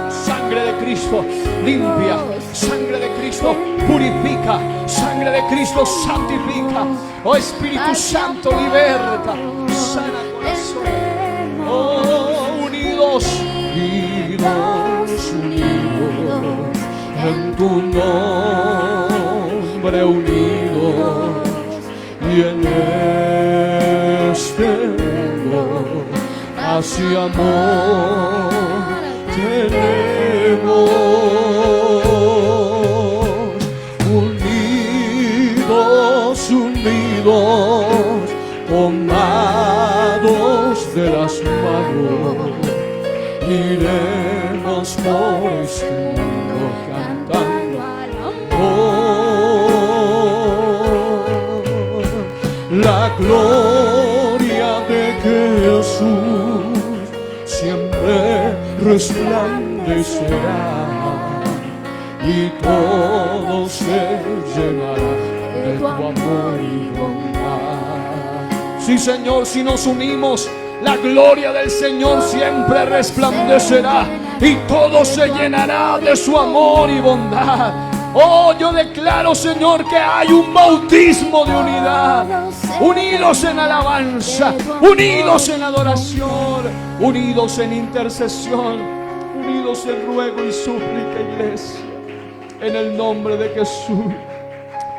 S1: Sangre de Cristo limpia, sangre de Cristo purifica, sangre de Cristo santifica. Oh Espíritu Santo, liberta, sana corazón. Oh, unidos, unidos, unidos en tu nombre, unidos y en este amor, hacia amor tenemos, unidos, unidos, tomados de las manos, iremos por este mundo cantando la gloria de Jesús siempre resplandecerá y todo se llenará de tu amor y bondad. Sí, Señor, si nos unimos, la gloria del Señor siempre resplandecerá y todo se llenará de su amor y bondad. Oh, yo declaro, Señor, que hay un bautismo de unidad, unidos en alabanza, unidos en adoración, unidos en intercesión, unidos en ruego y súplica, iglesia, en el nombre de Jesús.